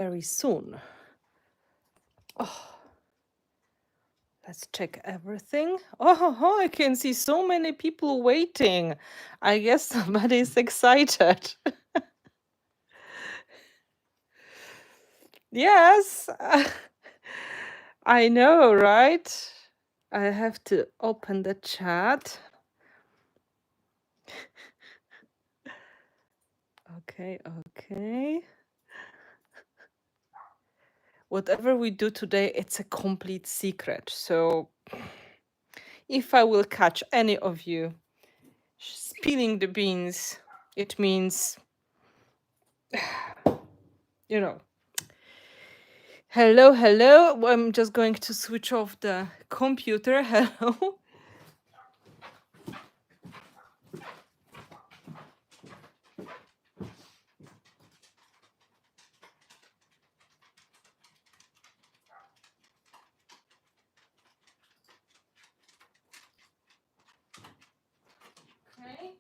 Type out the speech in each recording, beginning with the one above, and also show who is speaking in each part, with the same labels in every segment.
Speaker 1: very soon. Oh, let's check everything. Oh, I can see so many people waiting. I guess somebody's excited. Yes, I know, right? I have to open the chat. Okay. Whatever we do today, it's a complete secret. So if I will catch any of you spilling the beans, it means, you know. Hello. I'm just going to switch off the computer. Hello. Okay.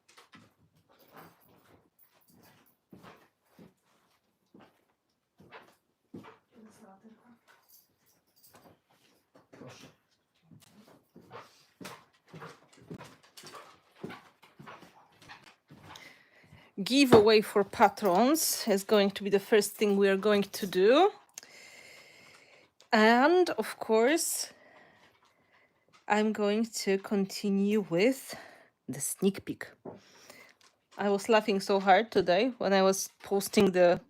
Speaker 1: Giveaway for patrons is going to be the first thing we are going to do. And of course, I'm going to continue with the sneak peek. I was laughing so hard today when I was posting the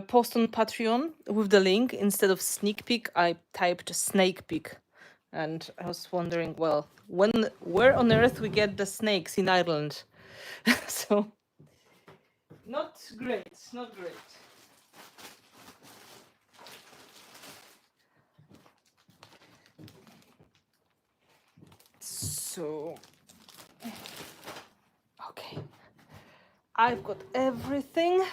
Speaker 1: post on Patreon with the link. Instead of sneak peek, I typed snake peek. And I was wondering, well, where on earth we get the snakes in Ireland? So, not great. So, okay. I've got everything.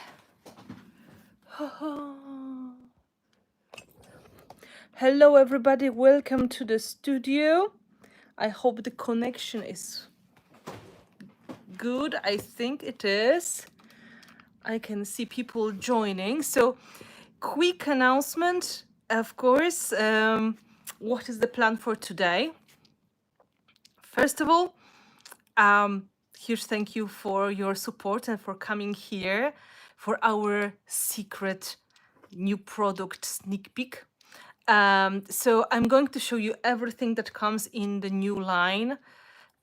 Speaker 1: Hello, everybody. Welcome to the studio. I hope the connection is good. I think it is. I can see people joining. So, quick announcement, of course. What is the plan for today? First of all, huge thank you for your support and for coming here for our secret new product sneak peek. So I'm going to show you everything that comes in the new line,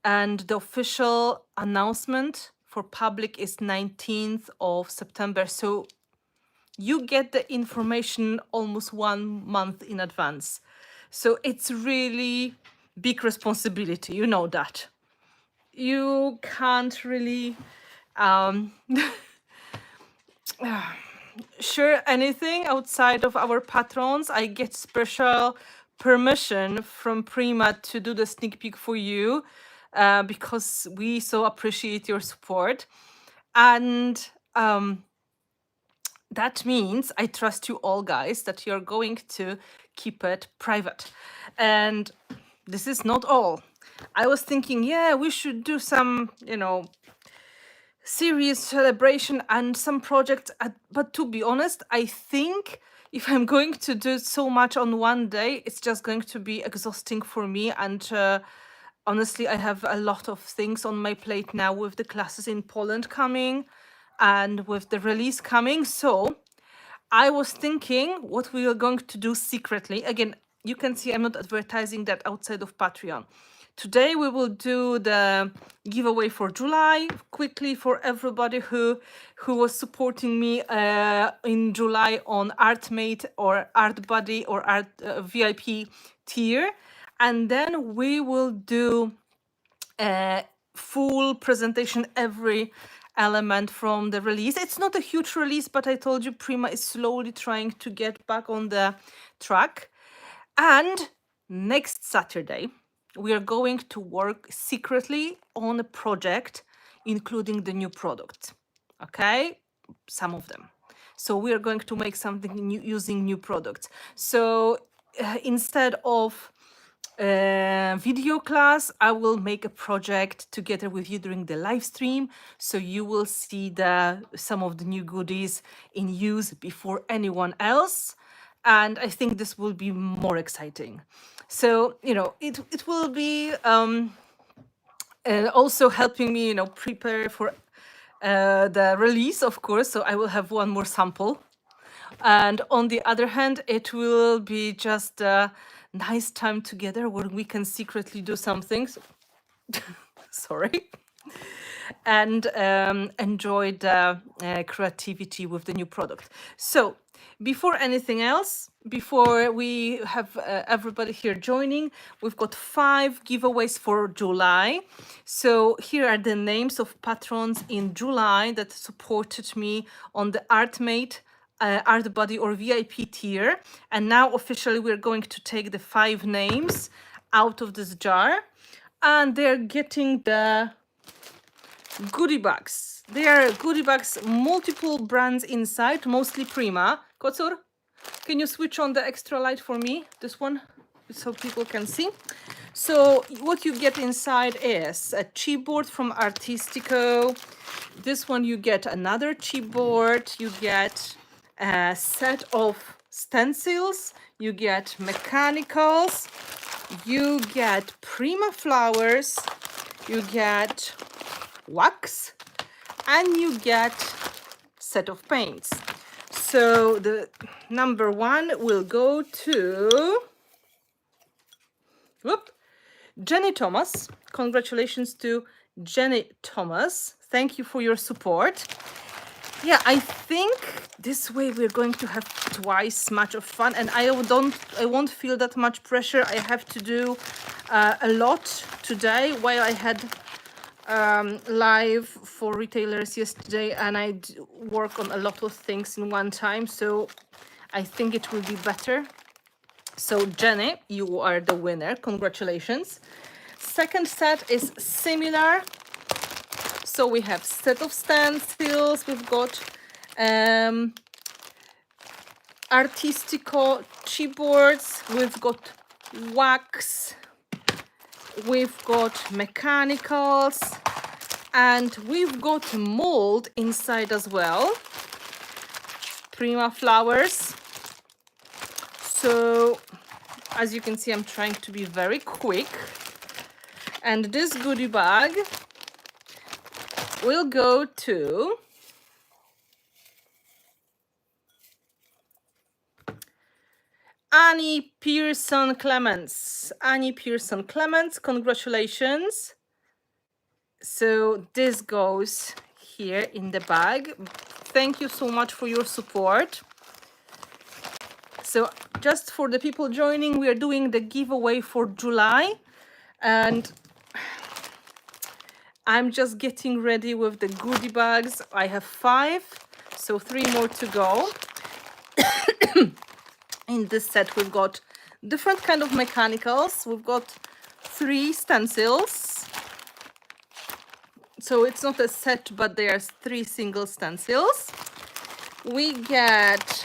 Speaker 1: and the official announcement for public is 19th of September. So you get the information almost 1 month in advance. So it's really big responsibility, you know that. You can't really share anything outside of our patrons. I get special permission from Prima to do the sneak peek for you because we so appreciate your support. And that means I trust you all, guys, that you're going to keep it private. And this is not all. I was thinking, yeah, we should do some, serious celebration and some projects. But to be honest, I think if I'm going to do so much on one day, it's just going to be exhausting for me. And honestly, I have a lot of things on my plate now with the classes in Poland coming and with the release coming. So I was thinking what we are going to do secretly. Again, you can see I'm not advertising that outside of Patreon. Today we will do the giveaway for July quickly for everybody who was supporting me in July on ArtMate or ArtBuddy or Art VIP tier, and then we will do a full presentation, every element from the release. It's not a huge release, but I told you Prima is slowly trying to get back on the track. And next Saturday, we are going to work secretly on a project, including the new products. Okay, some of them. So we are going to make something new using new products. So instead of video class, I will make a project together with you during the live stream, so you will see some of the new goodies in use before anyone else, and I think this will be more exciting. So it will be also helping me prepare for the release, of course, so I will have one more sample. And on the other hand, it will be just a nice time together where we can secretly do some things. Sorry. And enjoy the creativity with the new product. So before anything else, before we have everybody here joining, we've got 5 giveaways for July. So here are the names of patrons in July that supported me on the ArtMate, Art Buddy or VIP tier. And now officially we're going to take the 5 names out of this jar, and they're getting the goodie bags. They are goodie bags, multiple brands inside, mostly Prima. Kotsur, can you switch on the extra light for me? This one, so people can see. So what you get inside is a chipboard from Artistico. This one you get another chipboard. You get a set of stencils. You get mechanicals. You get Prima flowers. You get wax, and you get set of paints. So the number 1 will go to Jenny Thomas. Congratulations to Jenny Thomas. Thank you for your support. Yeah, I think this way we're going to have twice much of fun, and I won't feel that much pressure. I have to do a lot today, while I had live for retailers yesterday, and I work on a lot of things in one time, so I think it will be better. So Jenny, you are the winner. Congratulations. Second set is similar. So we have set of stencils. We've got Artistico chipboards. We've got wax. We've got mechanicals, and we've got mold inside as well. Prima flowers. So as you can see, I'm trying to be very quick. And this goodie bag will go to Annie Pearson Clements. Annie Pearson Clements, congratulations. So this goes here in the bag. Thank you so much for your support. So just for the people joining, we are doing the giveaway for July, and I'm just getting ready with the goodie bags. I have 5, so 3 more to go. In this set, we've got different kind of mechanicals. We've got 3 stencils. So it's not a set, but there's 3 single stencils. We get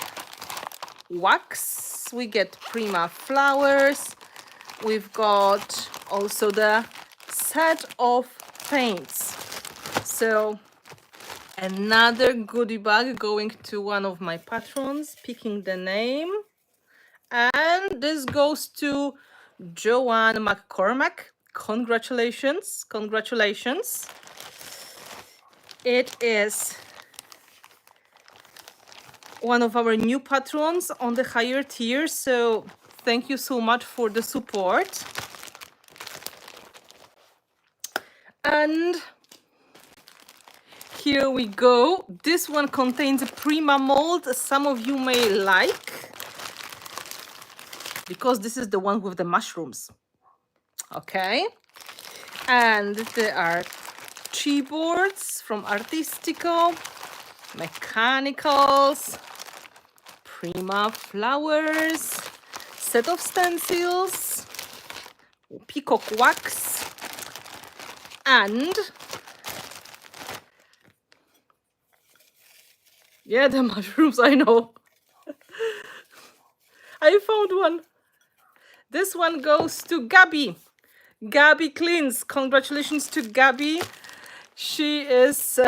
Speaker 1: wax. We get Prima flowers. We've got also the set of paints. So another goodie bag going to one of my patrons, picking the name. And this goes to Joanne McCormack. Congratulations. Congratulations. It is one of our new patrons on the higher tier. So thank you so much for the support. And here we go. This one contains a Prima mold. Some of you may like, because this is the one with the mushrooms. Okay. And there are chipboards from Artistico, mechanicals, Prima flowers, set of stencils, peacock wax, and yeah, the mushrooms, I know. I found one. This one goes to Gabby. Gabby Cleans. Congratulations to Gabby. She is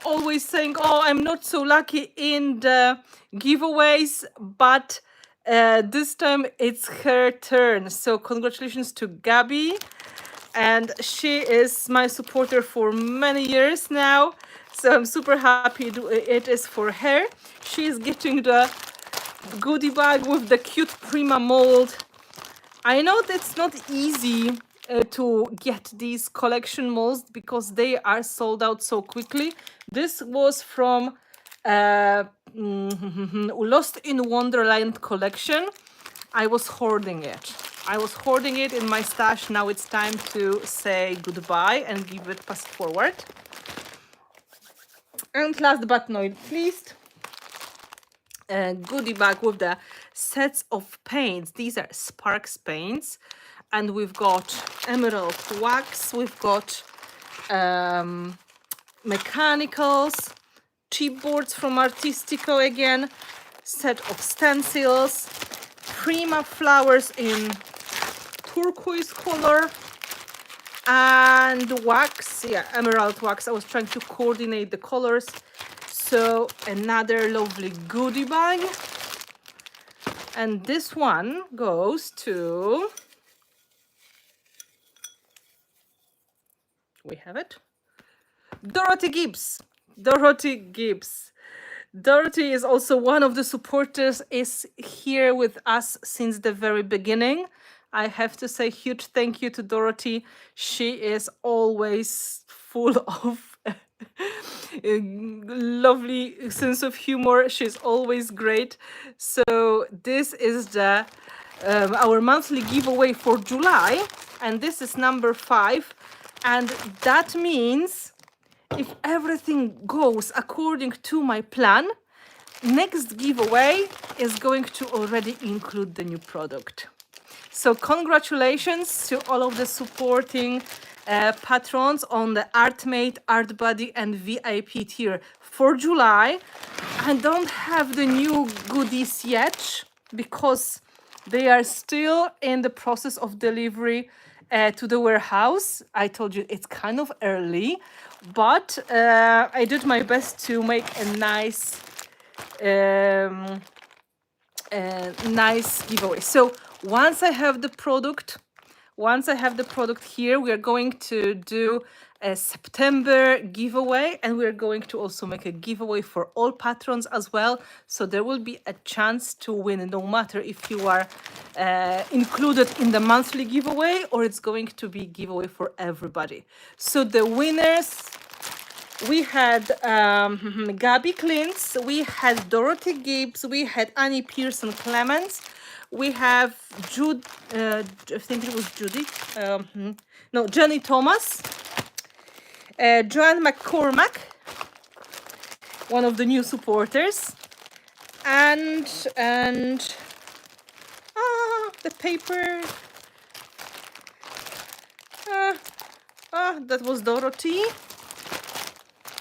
Speaker 1: always saying, oh, I'm not so lucky in the giveaways, but this time it's her turn. So congratulations to Gabby. And she is my supporter for many years now. So I'm super happy it is for her. She is getting the goodie bag with the cute Prima mold. I know that's not easy to get these collection molds because they are sold out so quickly. This was from Lost in Wonderland collection. I was hoarding it. I was hoarding it in my stash. Now it's time to say goodbye and give it fast forward. And last but not least, a goodie bag with the sets of paints. These are Sparks paints, and we've got emerald wax, we've got mechanicals, chipboards from Artistico again, set of stencils, Prima flowers in turquoise color, and wax, yeah, emerald wax. I was trying to coordinate the colors. So another lovely goodie bag. And this one goes to, we have it, Dorothy Gibbs. Dorothy Gibbs. Dorothy is also one of the supporters, is here with us since the very beginning. I have to say huge thank you to Dorothy. She is always full of a lovely sense of humor. She's always great. So this is the our monthly giveaway for July, and this is number 5, and that means if everything goes according to my plan, next giveaway is going to already include the new product. So congratulations to all of the supporting patrons on the ArtMate, ArtBuddy and VIP tier for July. I don't have the new goodies yet because they are still in the process of delivery to the warehouse. I told you it's kind of early, but I did my best to make a nice nice giveaway. So once I have the product here, we are going to do a September giveaway, and we're going to also make a giveaway for all patrons as well. So there will be a chance to win, no matter if you are included in the monthly giveaway or it's going to be giveaway for everybody. So the winners, we had Gabby Klintz, we had Dorothy Gibbs, we had Annie Pearson Clements, we have Jude, I think it was Judy, no, Jenny Thomas, Joanne McCormack, one of the new supporters, and the paper, that was Dorothy.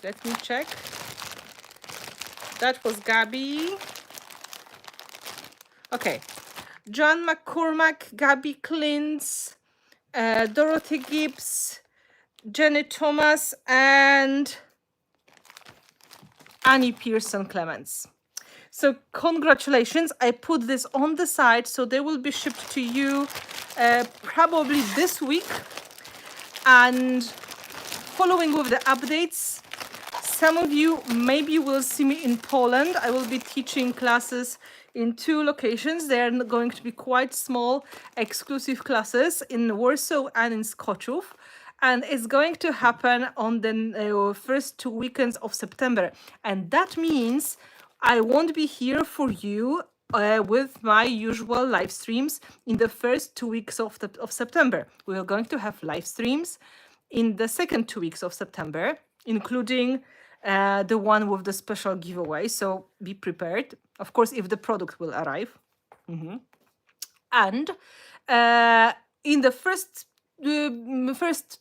Speaker 1: Let me check. That was Gabby. Okay. John McCormack, Gabby Klintz, Dorothy Gibbs, Jenny Thomas, and Annie Pearson Clements. So congratulations. I put this on the side, so they will be shipped to you probably this week. And following with the updates, some of you maybe will see me in Poland. I will be teaching classes in 2 locations. They are going to be quite small, exclusive classes in Warsaw and in Skoczów. And it's going to happen on the first 2 weekends of September. And that means I won't be here for you with my usual live streams in the first 2 weeks of September. We are going to have live streams in the second 2 weeks of September, including the one with the special giveaway. So be prepared. Of course, if the product will arrive. And in the first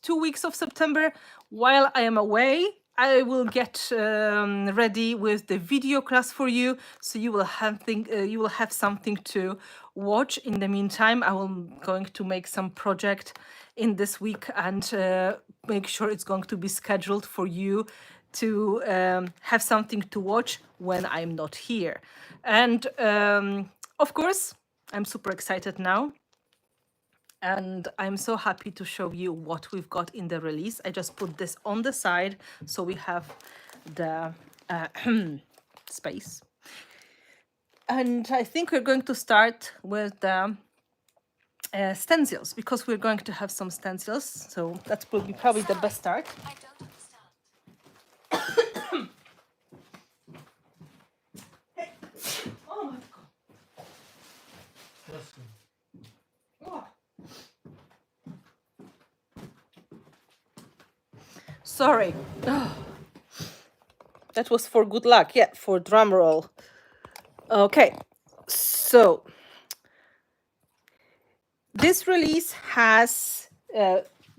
Speaker 1: 2 weeks of September, while I am away, I will get ready with the video class for you, so you will have something to watch. In the meantime, I will going to make some project in this week and make sure it's going to be scheduled for you to have something to watch when I'm not here. And of course, I'm super excited now. And I'm so happy to show you what we've got in the release. I just put this on the side so we have the space. And I think we're going to start with the stencils, because we're going to have some stencils. So that will be probably the best start.
Speaker 2: I don't understand.
Speaker 1: Oh my God. Oh. Sorry. Oh. That was for good luck. Yeah, for drum roll. Okay, so this release has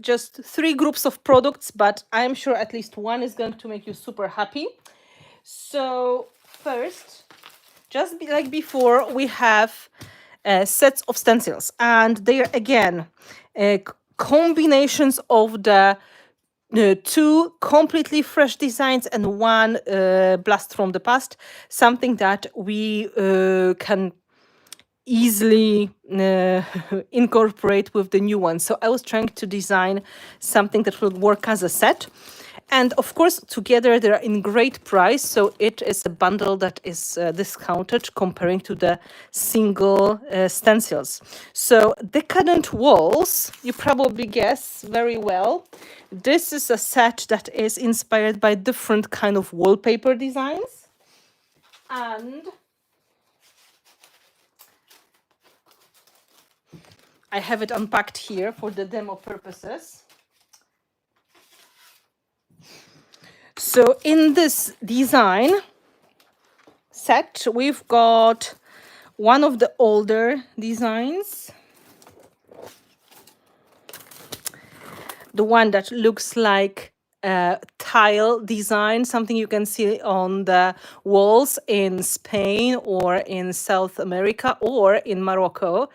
Speaker 1: just 3 groups of products, but I'm sure at least one is going to make you super happy. So first, just like before, we have sets of stencils, and they are again combinations of the 2 completely fresh designs and 1 blast from the past, something that we can easily incorporate with the new one. So I was trying to design something that will work as a set. And of course, together they're in great price. So it is a bundle that is discounted comparing to the single stencils. So Decadent Walls, you probably guess very well. This is a set that is inspired by different kind of wallpaper designs. And I have it unpacked here for the demo purposes. So in this design set, we've got one of the older designs, the one that looks like a tile design, something you can see on the walls in Spain or in South America or in Morocco.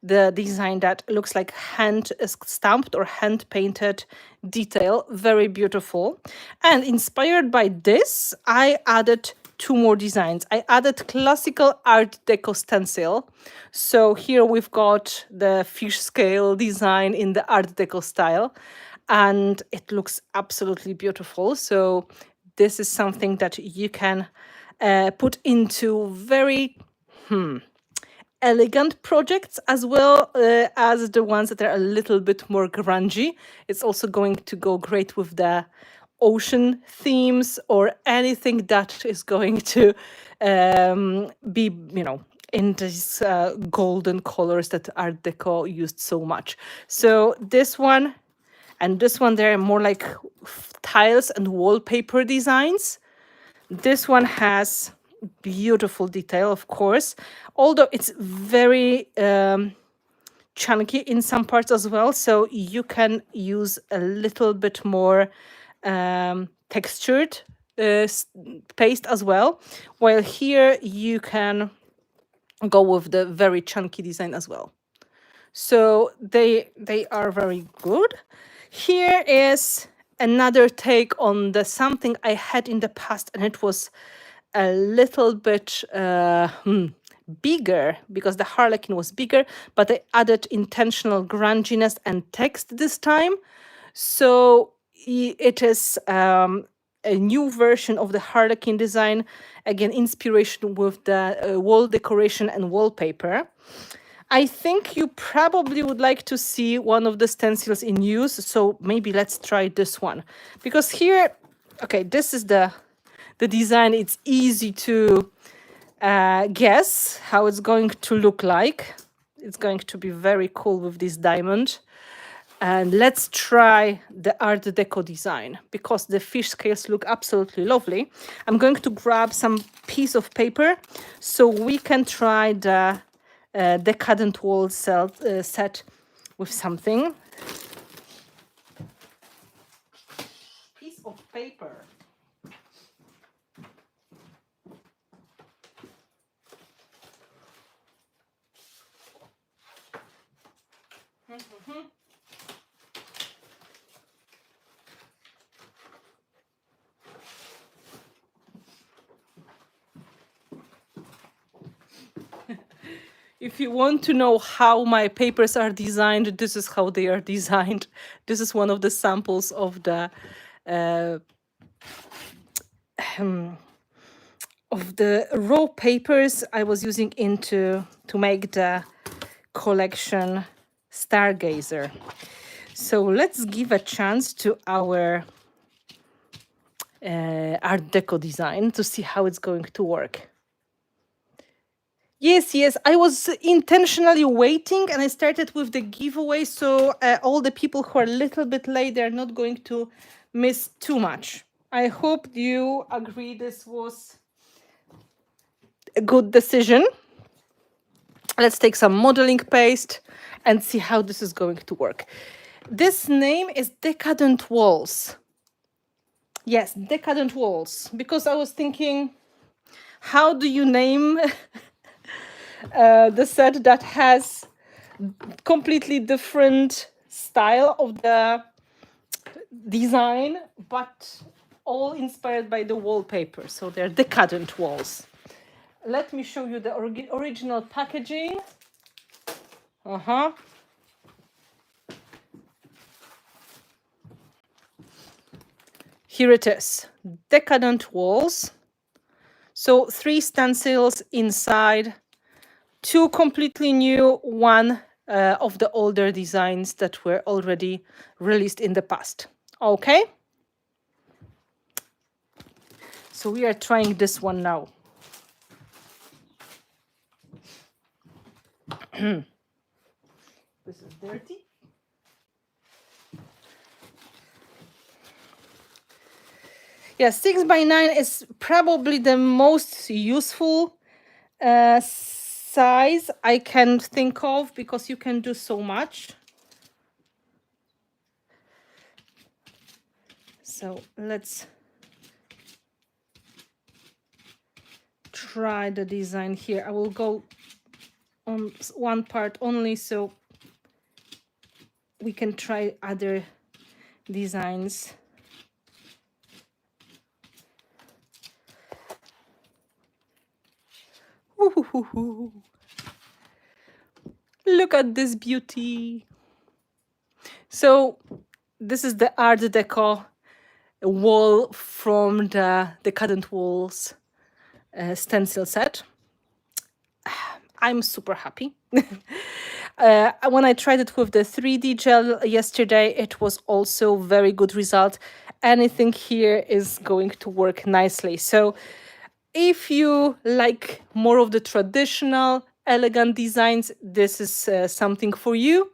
Speaker 1: The design that looks like hand stamped or hand painted detail, very beautiful. And inspired by this, I added 2 more designs. I added classical Art Deco stencil. So here we've got the fish scale design in the Art Deco style, and it looks absolutely beautiful. So this is something that you can put into very elegant projects, as well as the ones that are a little bit more grungy. It's also going to go great with the ocean themes or anything that is going to be, in these golden colors that Art Deco used so much. So this one and this one, they're more like tiles and wallpaper designs. This one has beautiful detail, of course, although it's very chunky in some parts as well. So you can use a little bit more textured paste as well. While here you can go with the very chunky design as well. So they are very good. Here is another take on the something I had in the past, and it was a little bit bigger because the harlequin was bigger, but I added intentional grunginess and text this time. So it is a new version of the harlequin design, again inspiration with the wall decoration and wallpaper. I think you probably would like to see one of the stencils in use, so maybe let's try this one. Because here, okay, this is the design. It's easy to guess how it's going to look like. It's going to be very cool with this diamond. And let's try the Art Deco design, because the fish scales look absolutely lovely. I'm going to grab some piece of paper so we can try the Decadent Wall set with something. Piece of paper. If you want to know how my papers are designed, this is how they are designed. This is one of the samples of the uh, raw papers I was using to make the collection Stargazer. So let's give a chance to our Art Deco design to see how it's going to work. Yes, yes, I was intentionally waiting and I started with the giveaway, so all the people who are a little bit late, they're not going to miss too much. I hope you agree this was a good decision. Let's take some modeling paste and see how this is going to work. This name is Decadent Walls. Yes, Decadent Walls, because I was thinking, how do you name the set that has completely different style of the design, but all inspired by the wallpaper. So they're Decadent Walls. Let me show you the original packaging. Here it is, Decadent Walls. So 3 stencils inside, 2 completely new, 1 of the older designs that were already released in the past. Okay. So we are trying this one now. This is dirty. Yeah, 6x9 is probably the most useful size I can think of, because you can do so much. So let's try the design here. I will go on one part only so we can try other designs. Ooh, look at this beauty. So this is the Art Deco wall from the Decadent Walls stencil set. I'm super happy. When I tried it with the 3D gel yesterday, it was also very good result. Anything here is going to work nicely. So if you like more of the traditional, elegant designs, this is something for you.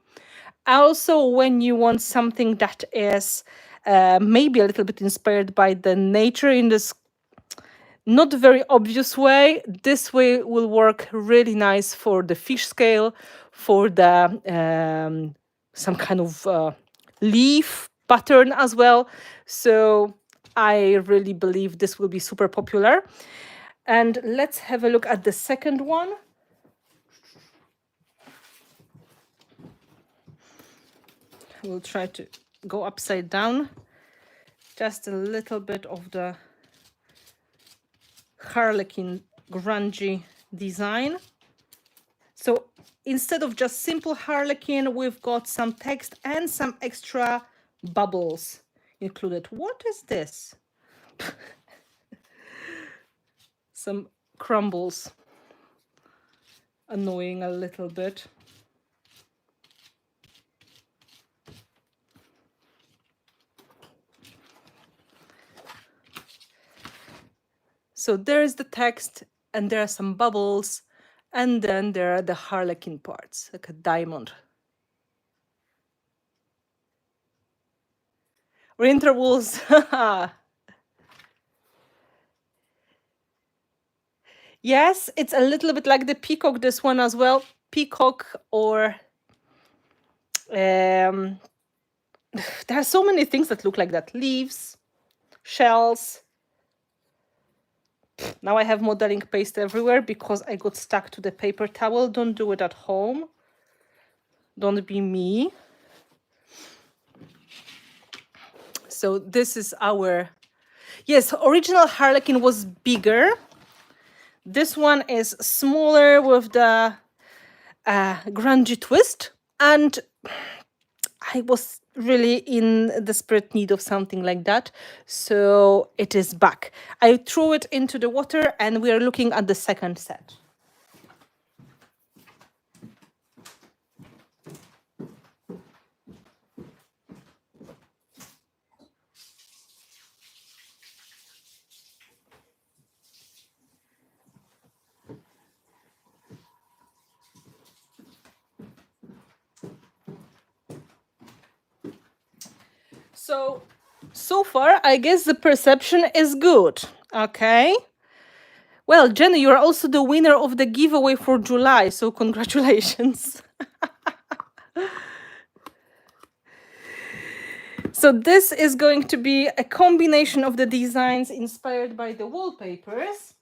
Speaker 1: Also, when you want something that is maybe a little bit inspired by the nature in this not very obvious way, this way will work really nice for the fish scale, for the some kind of leaf pattern as well. So I really believe this will be super popular. And let's have a look at the second one. We'll try to go upside down. Just a little bit of the harlequin grungy design. So instead of just simple harlequin, we've got some text and some extra bubbles included. What is this? Some crumbles. Annoying a little bit. So there's the text and there are some bubbles, and then there are the harlequin parts, like a diamond. Winter wolves. Yes, it's a little bit like the peacock, this one as well. Peacock, or there are so many things that look like that. Leaves, shells. Now I have modeling paste everywhere because I got stuck to the paper towel. Don't do it at home. Don't be me. So this is our, yes, original Harlequin was bigger. This one is smaller with the grungy twist. And I was really in desperate need of something like that. So it is back. I threw it into the water and we are looking at the second set. So far, I guess the perception is good. Okay. Well, Jenny, you're also the winner of the giveaway for July, so congratulations. So this is going to be a combination of the designs inspired by the wallpapers,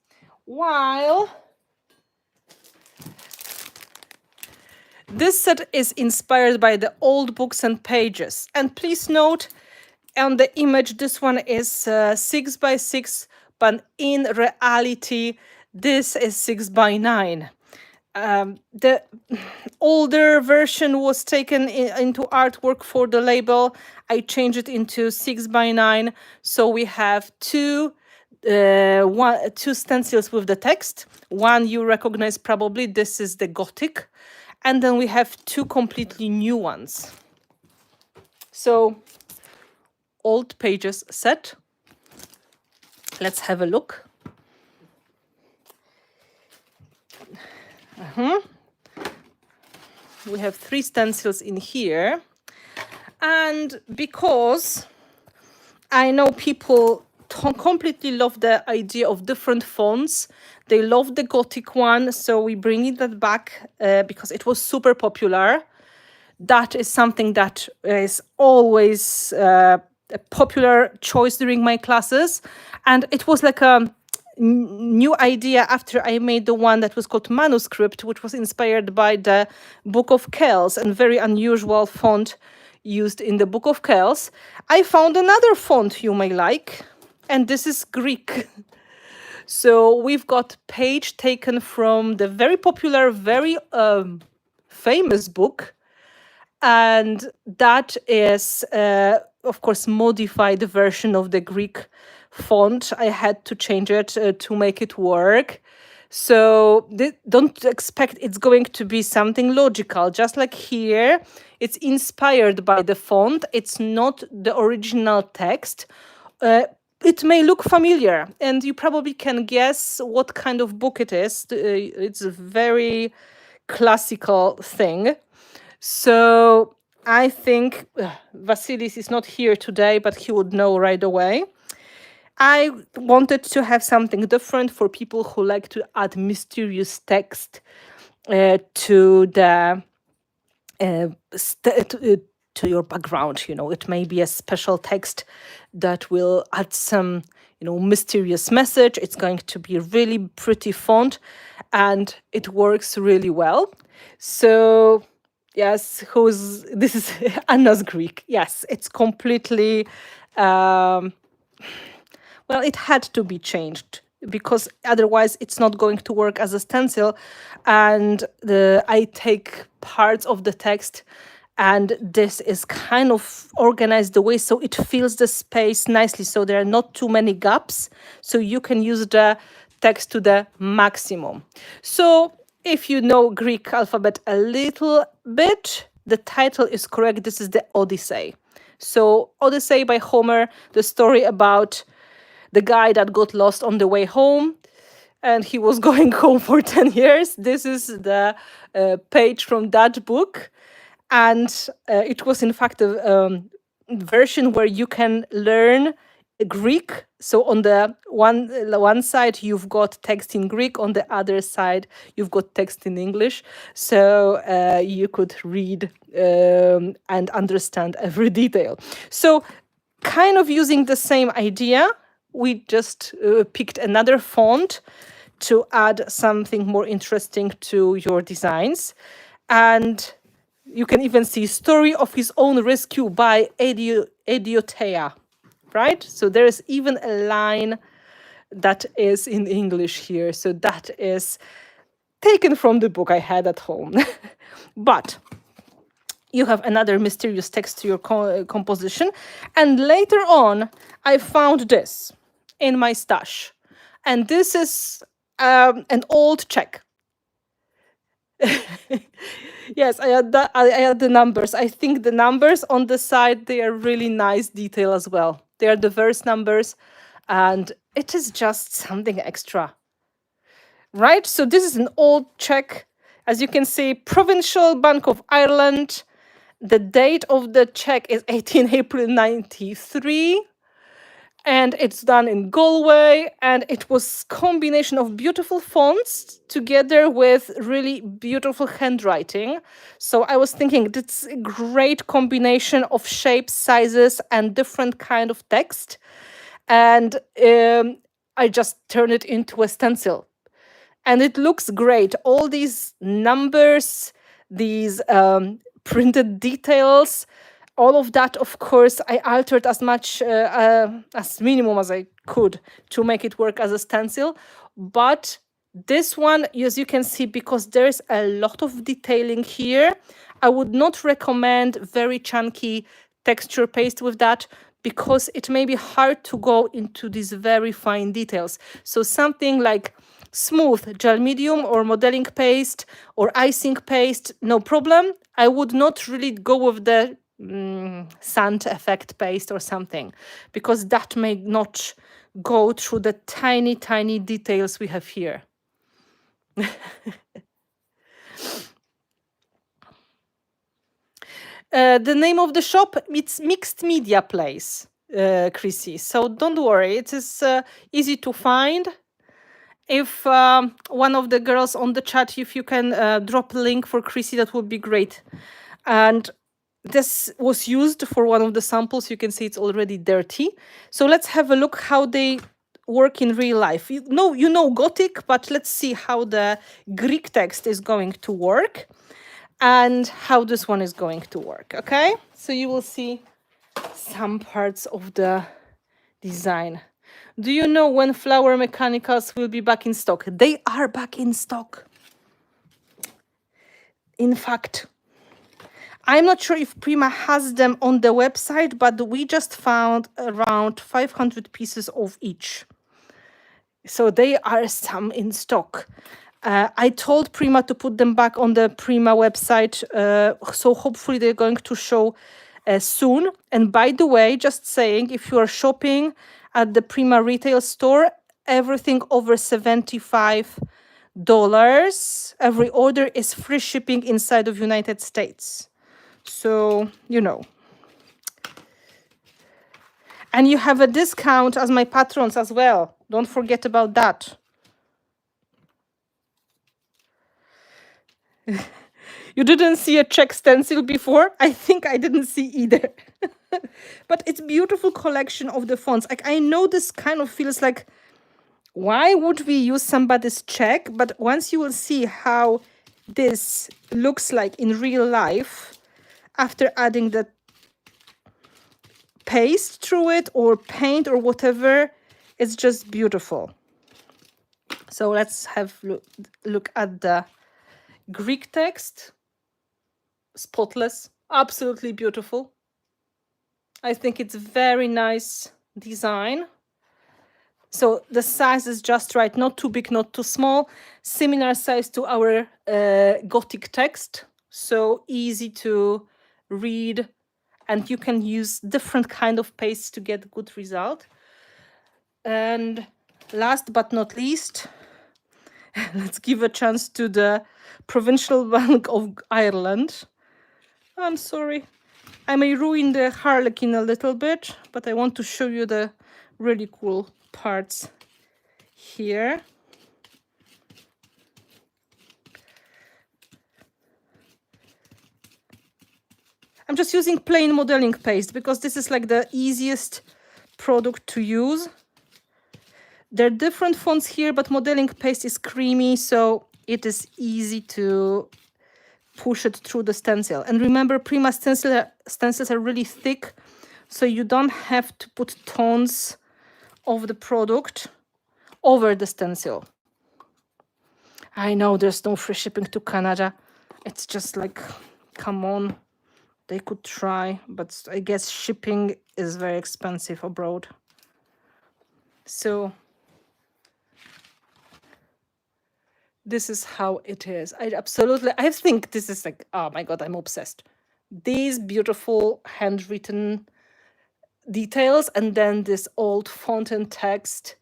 Speaker 1: while this set is inspired by the old books and pages. And please note, on the image, this one is 6 by 6, but in reality, this is 6 by 9. The older version was taken into artwork for the label. I changed it into 6 by 9. So we have two stencils with the text. One you recognize probably, this is the Gothic. And then we have two completely new ones. So old pages set. Let's have a look. We have 3 stencils in here. And because I know people completely love the idea of different fonts, they love the Gothic one, so we bring that back because it was super popular. That is something that is always a popular choice during my classes. And it was like a new idea after I made the one that was called Manuscript, which was inspired by the Book of Kells, and very unusual font used in the Book of Kells. I found another font you may like, and this is Greek. So we've got page taken from the very popular, very famous book, and that is, of course, modified version of the Greek font. I had to change it to make it work. So don't expect it's going to be something logical. Just like here, it's inspired by the font. It's not the original text. It may look familiar, and you probably can guess what kind of book it is. It's a very classical thing. So I think Vasilis is not here today, but he would know right away. I wanted to have something different for people who like to add mysterious text to the to your background. You know, it may be a special text that will add some, you know, mysterious message. It's going to be a really pretty font, and it works really well. So yes, this is Anna's Greek. Yes, it's completely. Well, it had to be changed because otherwise it's not going to work as a stencil. And I take parts of the text, and this is kind of organized the way so it fills the space nicely. So there are not too many gaps. So you can use the text to the maximum. So if you know Greek alphabet a little bit, the title is correct. This is the Odyssey. So Odyssey by Homer, the story about the guy that got lost on the way home, and he was going home for 10 years. This is the page from that book. And it was, in fact, a version where you can learn Greek. So on the one side, you've got text in Greek. On the other side, you've got text in English. So you could read and understand every detail. So kind of using the same idea, we just picked another font to add something more interesting to your designs. And You can even see story of his own rescue by Ediotea, right? So there is even a line that is in English here. So that is taken from the book I had at home. But you have another mysterious text to your composition. And later on, I found this in my stash. And this is an old check. Yes, I had the numbers. I think the numbers on the side, they are really nice detail as well. They are the verse numbers, and it is just something extra, right? So this is an old check. As you can see, Provincial Bank of Ireland. The date of the check is 18 April 93. And it's done in Galway, and it was combination of beautiful fonts together with really beautiful handwriting. So I was thinking it's a great combination of shapes, sizes, and different kind of text. And I just turned it into a stencil. And it looks great. All these numbers, these printed details, all of that, of course, I altered as much as minimum as I could to make it work as a stencil. But this one, as you can see, because there's a lot of detailing here, I would not recommend very chunky texture paste with that, because it may be hard to go into these very fine details. So something like smooth gel medium or modeling paste or icing paste, no problem. I would not really go with the sand effect paste or something, because that may not go through the tiny, tiny details we have here. The name of the shop, it's Mixed Media Place, Chrissy. So don't worry, it is easy to find. If one of the girls on the chat, if you can drop a link for Chrissy, that would be great. And this was used for one of the samples. You can see it's already dirty. So let's have a look how they work in real life. You know Gothic, but let's see how the Greek text is going to work and how this one is going to work, okay? So you will see some parts of the design. Do you know when Flower Mechanicals will be back in stock? They are back in stock. In fact, I'm not sure if Prima has them on the website, but we just found around 500 pieces of each. So they are some in stock. I told Prima to put them back on the Prima website, so hopefully they're going to show soon. And by the way, just saying, if you are shopping at the Prima retail store, everything over $75, every order is free shipping inside of United States. So, you know. And you have a discount as my patrons as well. Don't forget about that. You didn't see a check stencil before? I think I didn't see either. But it's beautiful collection of the fonts. Like, I know this kind of feels like, why would we use somebody's check? But once you will see how this looks like in real life, after adding the paste through it or paint or whatever, it's just beautiful. So let's have look at the Greek text. Spotless, absolutely beautiful. I think it's very nice design. So the size is just right, not too big, not too small. Similar size to our Gothic text, so easy to read, and you can use different kind of paste to get good result. And last but not least, let's give a chance to the Provincial Bank of Ireland. I'm sorry, I may ruin the harlequin a little bit, but I want to show you the really cool parts here. I'm just using plain modeling paste because this is like the easiest product to use. There are different fonts here, but modeling paste is creamy, so it is easy to push it through the stencil. And remember, Prima stencils are really thick, so you don't have to put tons of the product over the stencil. I know there's no free shipping to Canada. It's just like, come on. They could try, but I guess shipping is very expensive abroad. So this is how it is. I think this is like, oh my God, I'm obsessed. These beautiful handwritten details and then this old font and text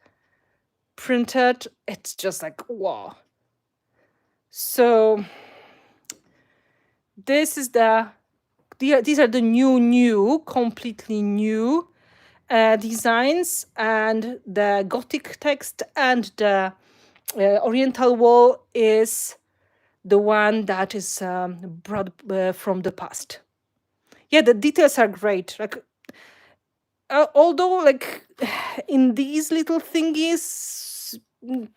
Speaker 1: printed. It's just like, wow. So this is these are the new, completely new designs, and the Gothic text and the Oriental wall is the one that is brought from the past. Yeah, the details are great. Like, although, like, in these little thingies,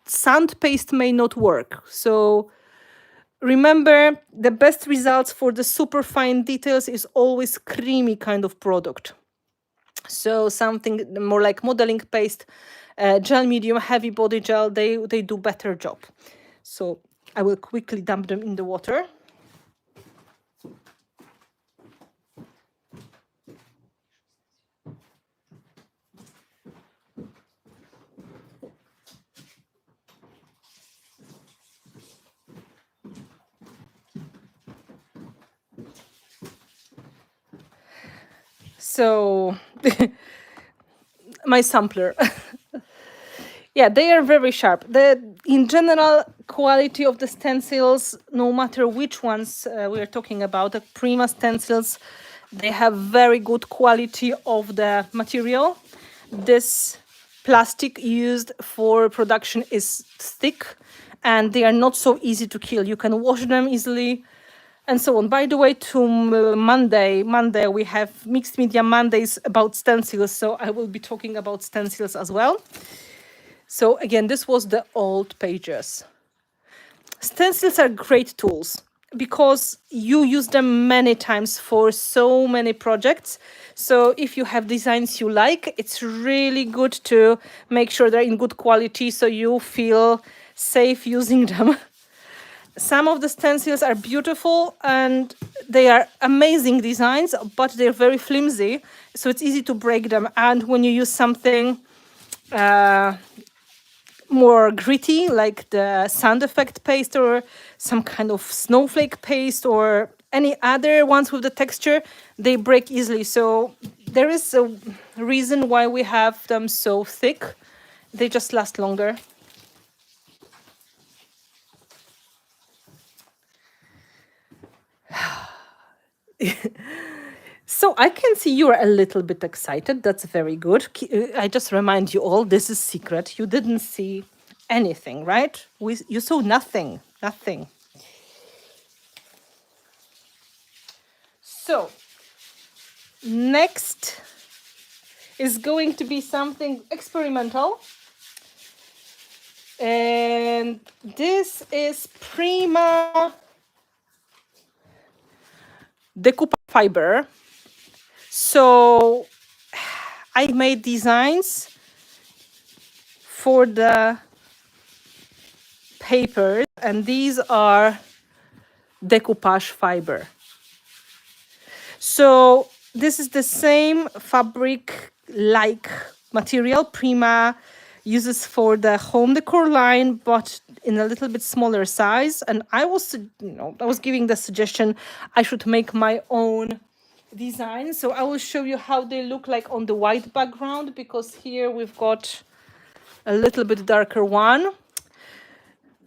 Speaker 1: sand paste may not work. So remember, the best results for the super fine details is always creamy kind of product. So something more like modeling paste, gel medium, heavy body gel, they do better job. So I will quickly dump them in the water. So my sampler. Yeah, they are very sharp. In general, quality of the stencils, no matter which ones we are talking about, the Prima stencils, they have very good quality of the material. This plastic used for production is thick, and they are not so easy to kill. You can wash them easily, and so on. By the way, to Monday we have Mixed Media Mondays about stencils, so I will be talking about stencils as well. So again, this was the old pages. Stencils are great tools because you use them many times for so many projects. So if you have designs you like, it's really good to make sure they're in good quality so you feel safe using them. Some of the stencils are beautiful and they are amazing designs, but they're very flimsy, so it's easy to break them. And when you use something more gritty, like the sound effect paste or some kind of snowflake paste or any other ones with the texture, they break easily. So there is a reason why we have them so thick. They just last longer. So I can see you're a little bit excited. That's very good. I just remind you all, this is secret. You didn't see anything, right? You saw nothing. So next is going to be something experimental. And this is Prima decoupage fiber. So I made designs for the papers, and these are decoupage fiber. So this is the same fabric-like material Prima uses for the home decor line, but in a little bit smaller size. And I was giving the suggestion I should make my own design. So I will show you how they look like on the white background, because here we've got a little bit darker one.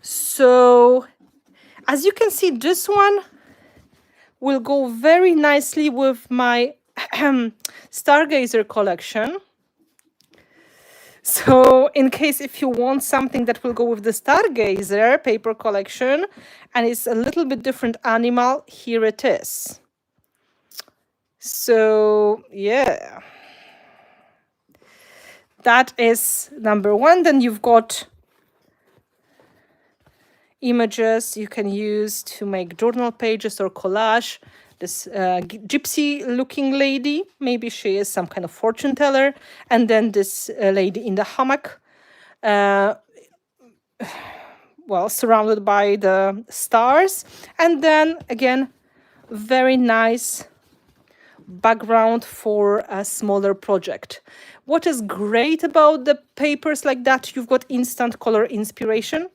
Speaker 1: So as you can see, this one will go very nicely with my Stargazer collection. So in case if you want something that will go with the Stargazer paper collection and it's a little bit different animal, here it is. So yeah, that is number one. Then you've got images you can use to make journal pages or collage. This gypsy looking lady, maybe she is some kind of fortune teller. And then this lady in the hammock, well, surrounded by the stars. And then again, very nice background for a smaller project. What is great about the papers like that, you've got instant color inspiration.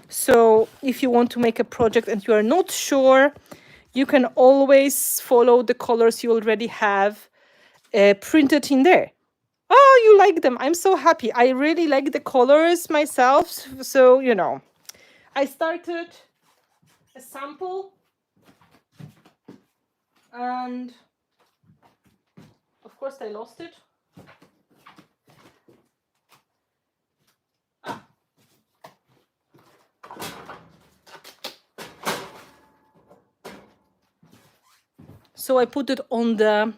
Speaker 1: So if you want to make a project and you are not sure, you can always follow the colors you already have printed in there. Oh, you like them. I'm so happy. I really like the colors myself. So, you know, I started a sample and of course I lost it. So I put it on the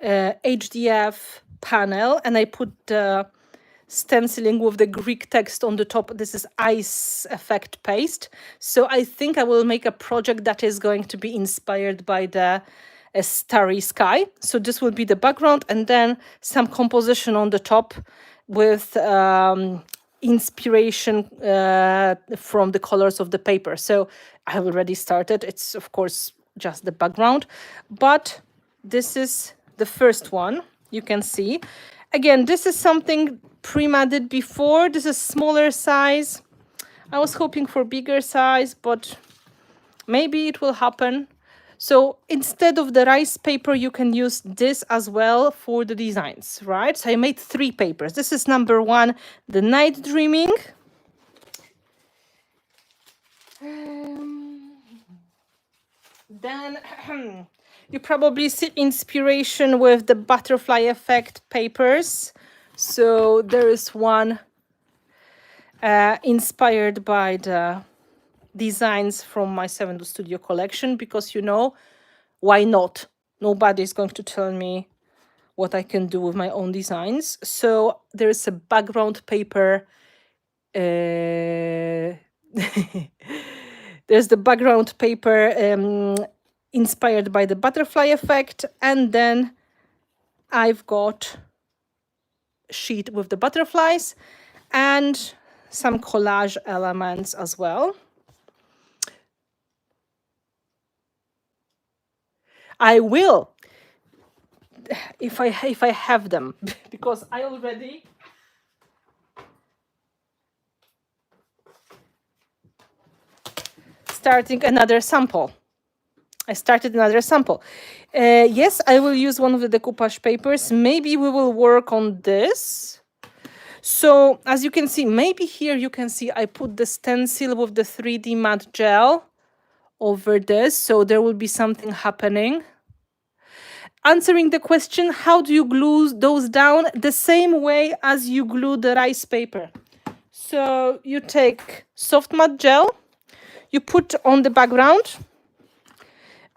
Speaker 1: HDF panel and I put the stenciling with the Greek text on the top. This is ice effect paste. So I think I will make a project that is going to be inspired by the starry sky. So this will be the background and then some composition on the top with inspiration from the colors of the paper. So I have already started. It's of course just the background, but this is the first one you can see. Again, this is something Prima did before. This is smaller size. I was hoping for bigger size, but maybe it will happen. So instead of the rice paper, you can use this as well for the designs, right? So I made 3 papers. This is number 1, the night dreaming. Then you probably see inspiration with the butterfly effect papers. So there is one inspired by the designs from my 7 Studio collection, because, you know, why not? Nobody is going to tell me what I can do with my own designs. So there is a background paper. There's the background paper inspired by the butterfly effect. And then I've got sheet with the butterflies and some collage elements as well. I will, if I have them, because I already starting another sample. I started another sample. Yes, I will use one of the decoupage papers. Maybe we will work on this. So as you can see, maybe here you can see I put the stencil with the 3D matte gel over this. So there will be something happening. Answering the question, how do you glue those down? The same way as you glue the rice paper. So you take soft matte gel, you put on the background,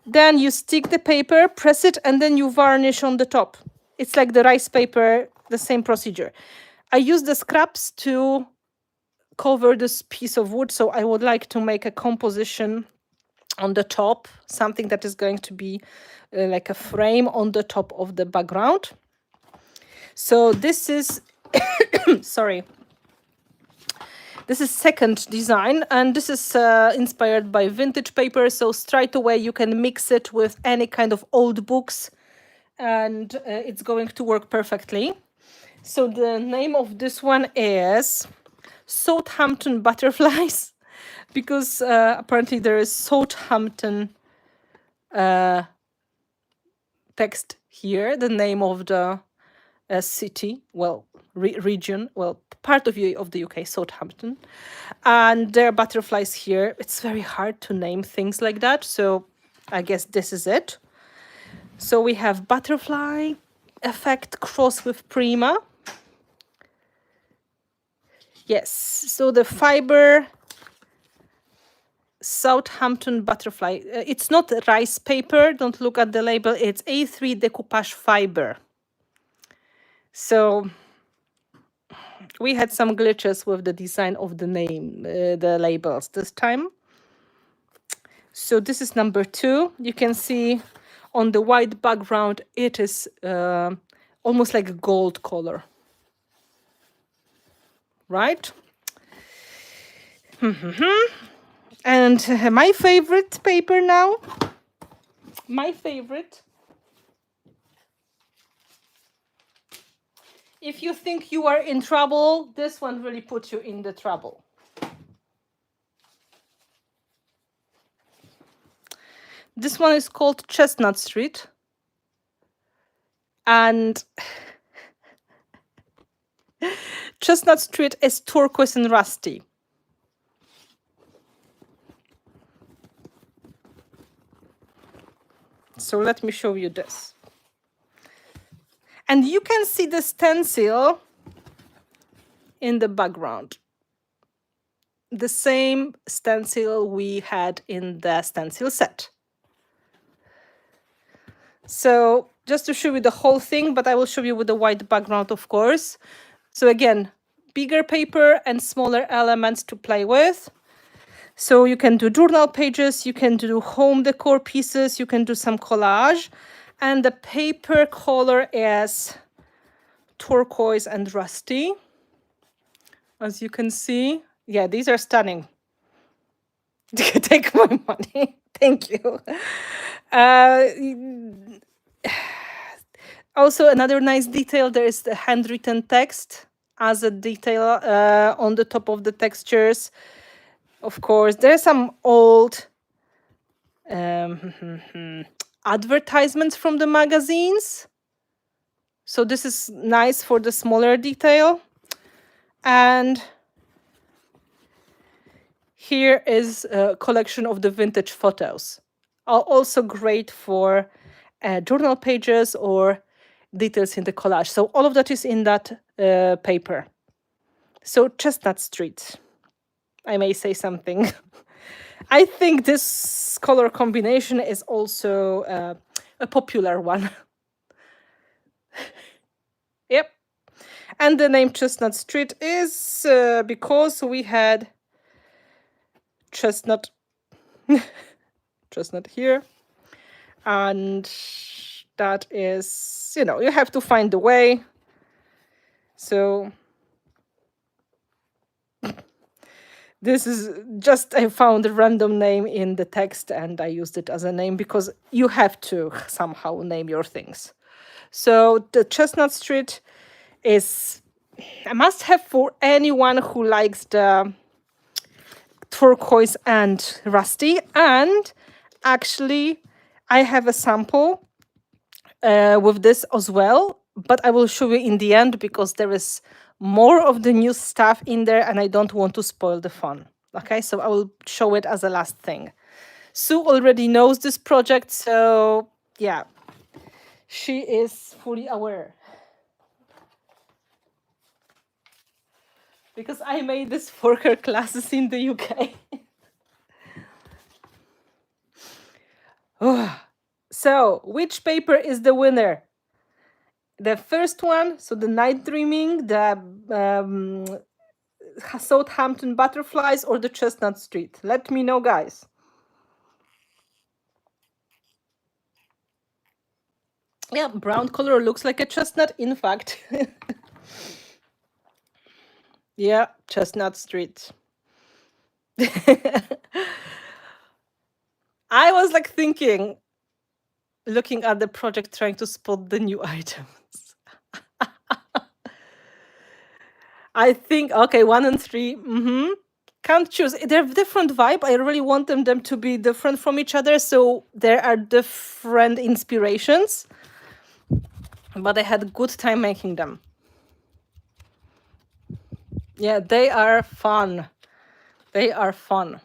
Speaker 1: then you stick the paper, press it, and then you varnish on the top. It's like the rice paper, the same procedure. I use the scraps to cover this piece of wood, so I would like to make a composition on the top, something that is going to be like a frame on the top of the background. So this is, sorry, this is second design, and this is inspired by vintage paper. So straight away you can mix it with any kind of old books and it's going to work perfectly. So the name of this one is Southampton Butterflies, because apparently there is Southampton text here, the name of the city, well, region, well, part of the UK, Southampton, and there are butterflies here. It's very hard to name things like that, so I guess this is it. So we have butterfly effect cross with Prima. Yes, so the fiber Southampton butterfly. It's not rice paper, don't look at the label, it's A3 decoupage fiber. So We had some glitches with the design of the name, the labels this time. So this is number 2. You can see on the white background, it is almost like a gold color, right? And my favorite paper now, my favorite. If you think you are in trouble, this one really puts you in the trouble. This one is called Chestnut Street. And Chestnut Street is turquoise and rusty. So let me show you this. And you can see the stencil in the background. The same stencil we had in the stencil set. So just to show you the whole thing, but I will show you with the white background, of course. So again, bigger paper and smaller elements to play with. So you can do journal pages, you can do home decor pieces, you can do some collage. And the paper color is turquoise and rusty. As you can see, yeah, these are stunning. Take my money. Thank you. Also, another nice detail, there is the handwritten text as a detail on the top of the textures. Of course, there's some old advertisements from the magazines. So this is nice for the smaller detail. And here is a collection of the vintage photos. Also great for journal pages or details in the collage. So all of that is in that paper. So Chestnut Street, I may say something. I think this color combination is also a popular one. Yep. And the name Chestnut Street is because we had chestnut here. And that is, you know, you have to find the way. So this is just, I found a random name in the text and I used it as a name because you have to somehow name your things. So the Chestnut Street is a must-have for anyone who likes the turquoise and rusty. And actually, I have a sample with this as well, but I will show you in the end because there is more of the new stuff in there and I don't want to spoil the fun. Okay, so I will show it as a last thing. Sue already knows this project, so yeah, she is fully aware. Because I made this for her classes in the UK. So, which paper is the winner? The first one, so the Night Dreaming, the Southampton Butterflies, or the Chestnut Street? Let me know, guys. Yeah, brown color looks like a chestnut, in fact. Yeah, Chestnut Street. I was like thinking, looking at the project, trying to spot the new items. I think, okay, 1 and 3. Can't choose. They're different vibe. I really want them to be different from each other. So there are different inspirations. But I had a good time making them. Yeah, they are fun. They are fun.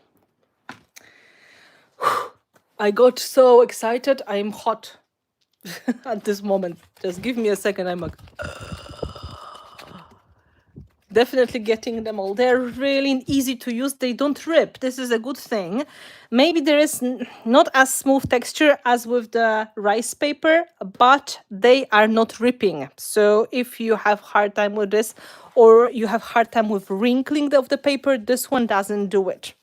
Speaker 1: I got so excited. I'm hot at this moment. Just give me a second. I'm like, definitely getting them all. They're really easy to use. They don't rip. This is a good thing. Maybe there is not as smooth texture as with the rice paper, but they are not ripping. So if you have hard time with this, or you have hard time with wrinkling of the paper, this one doesn't do it.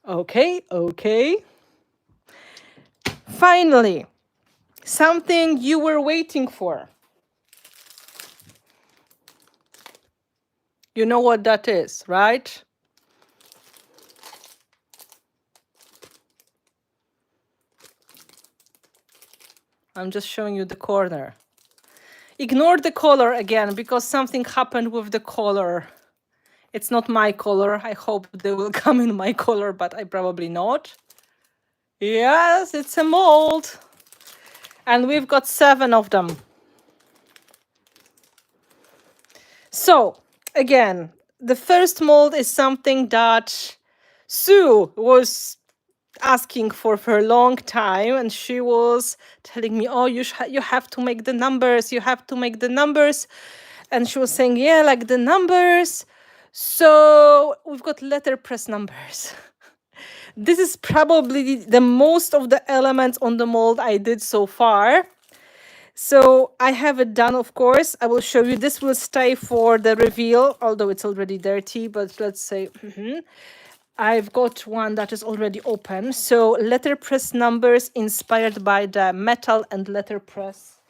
Speaker 1: Okay, okay. Finally, something you were waiting for. You know what that is, right? I'm just showing you the corner. Ignore the color again, because something happened with the color. It's not my color. I hope they will come in my color, but I probably not. Yes, it's a mold. And we've got 7 of them. So, again, the first mold is something that Sue was asking for a long time, and she was telling me, oh, you have to make the numbers, you have to make the numbers. And she was saying, yeah, like the numbers. So we've got letterpress numbers. This is probably the most of the elements on the mold I did so far. So I have it done, of course. I will show you. This will stay for the reveal, although it's already dirty, but let's say, I've got one that is already open. So letterpress numbers inspired by the metal and letterpress.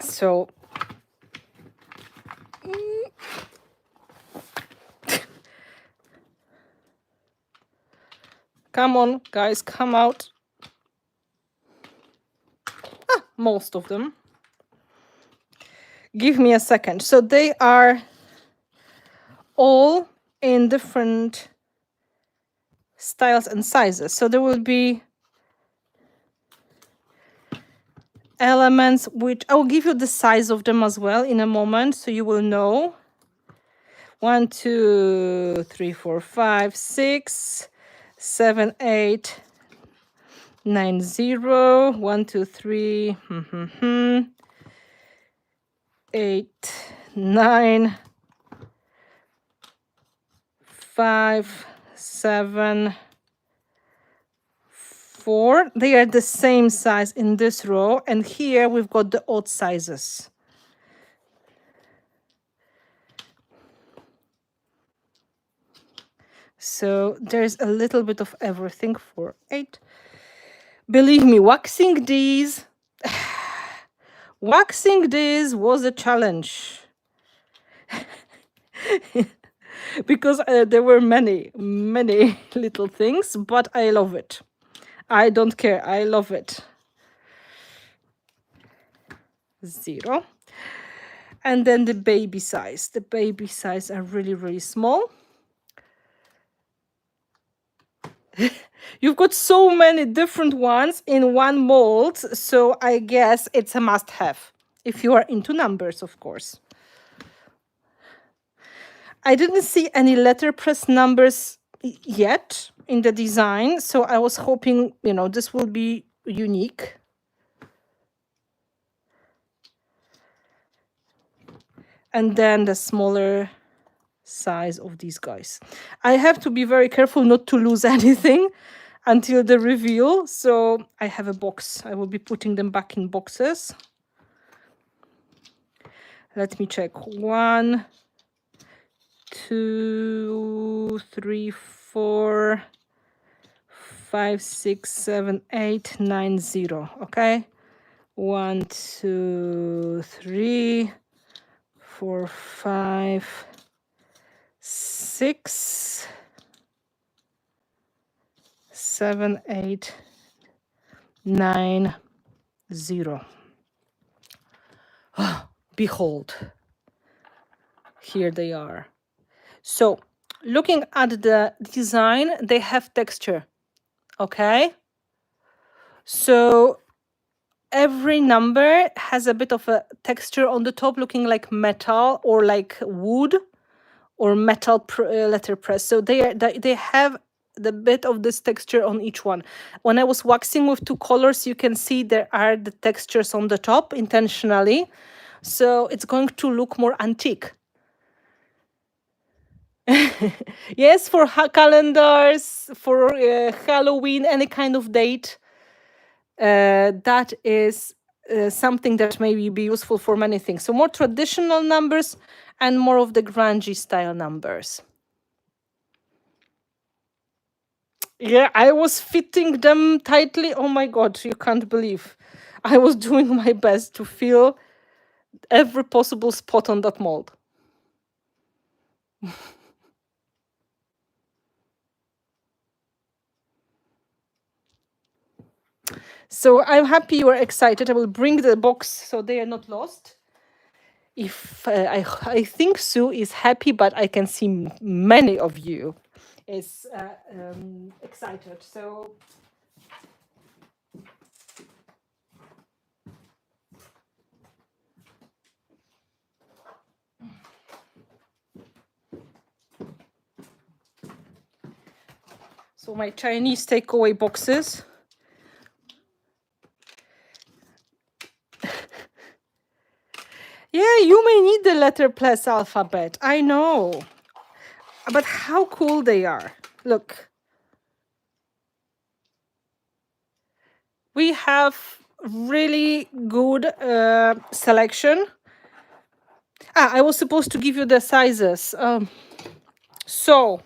Speaker 1: So come on, guys, come out. Most of them. Give me a second. So they are all in different styles and sizes. So there will be elements which I will give you the size of them as well in a moment, so you will know. 1, 2, 3, 4, 5, 6, 7, 8, 9, 0. 1, 2, 3, 8, 9, 5, 7, 4. They are the same size in this row, and here we've got the odd sizes. So there's a little bit of everything for 8. Believe me, waxing these was a challenge. Because there were many little things, but I love it. I don't care. I love it. 0. And then the baby size. The baby size are really, really small. You've got so many different ones in one mold, so I guess it's a must-have, if you are into numbers, of course. I didn't see any letterpress numbers yet in the design, so I was hoping, this will be unique. And then the smaller size of these guys. I have to be very careful not to lose anything until the reveal. So I have a box. I will be putting them back in boxes. Let me check. 1, 2, 3, 4, 5, 6, 7, 8, 9, 0. Okay. 1, 2, 3, 4, 5, 6, 7, 8, 9, 0. Behold, here they are. So looking at the design, they have texture. Okay. So every number has a bit of a texture on the top, looking like metal or like wood or metal letterpress. So they have the bit of this texture on each one. When I was waxing with 2 colors, you can see there are the textures on the top intentionally. So it's going to look more antique. Yes, for calendars, for Halloween, any kind of date. That is something that may be useful for many things. So more traditional numbers and more of the grungy style numbers. Yeah, I was fitting them tightly. Oh my God, you can't believe. I was doing my best to fill every possible spot on that mold. So I'm happy you are excited. I will bring the box so they are not lost. If I think Sue is happy, but I can see many of you is excited. So my Chinese takeaway boxes. Yeah, you may need the letter plus alphabet. I know. But how cool they are. Look. We have really good selection. I was supposed to give you the sizes. So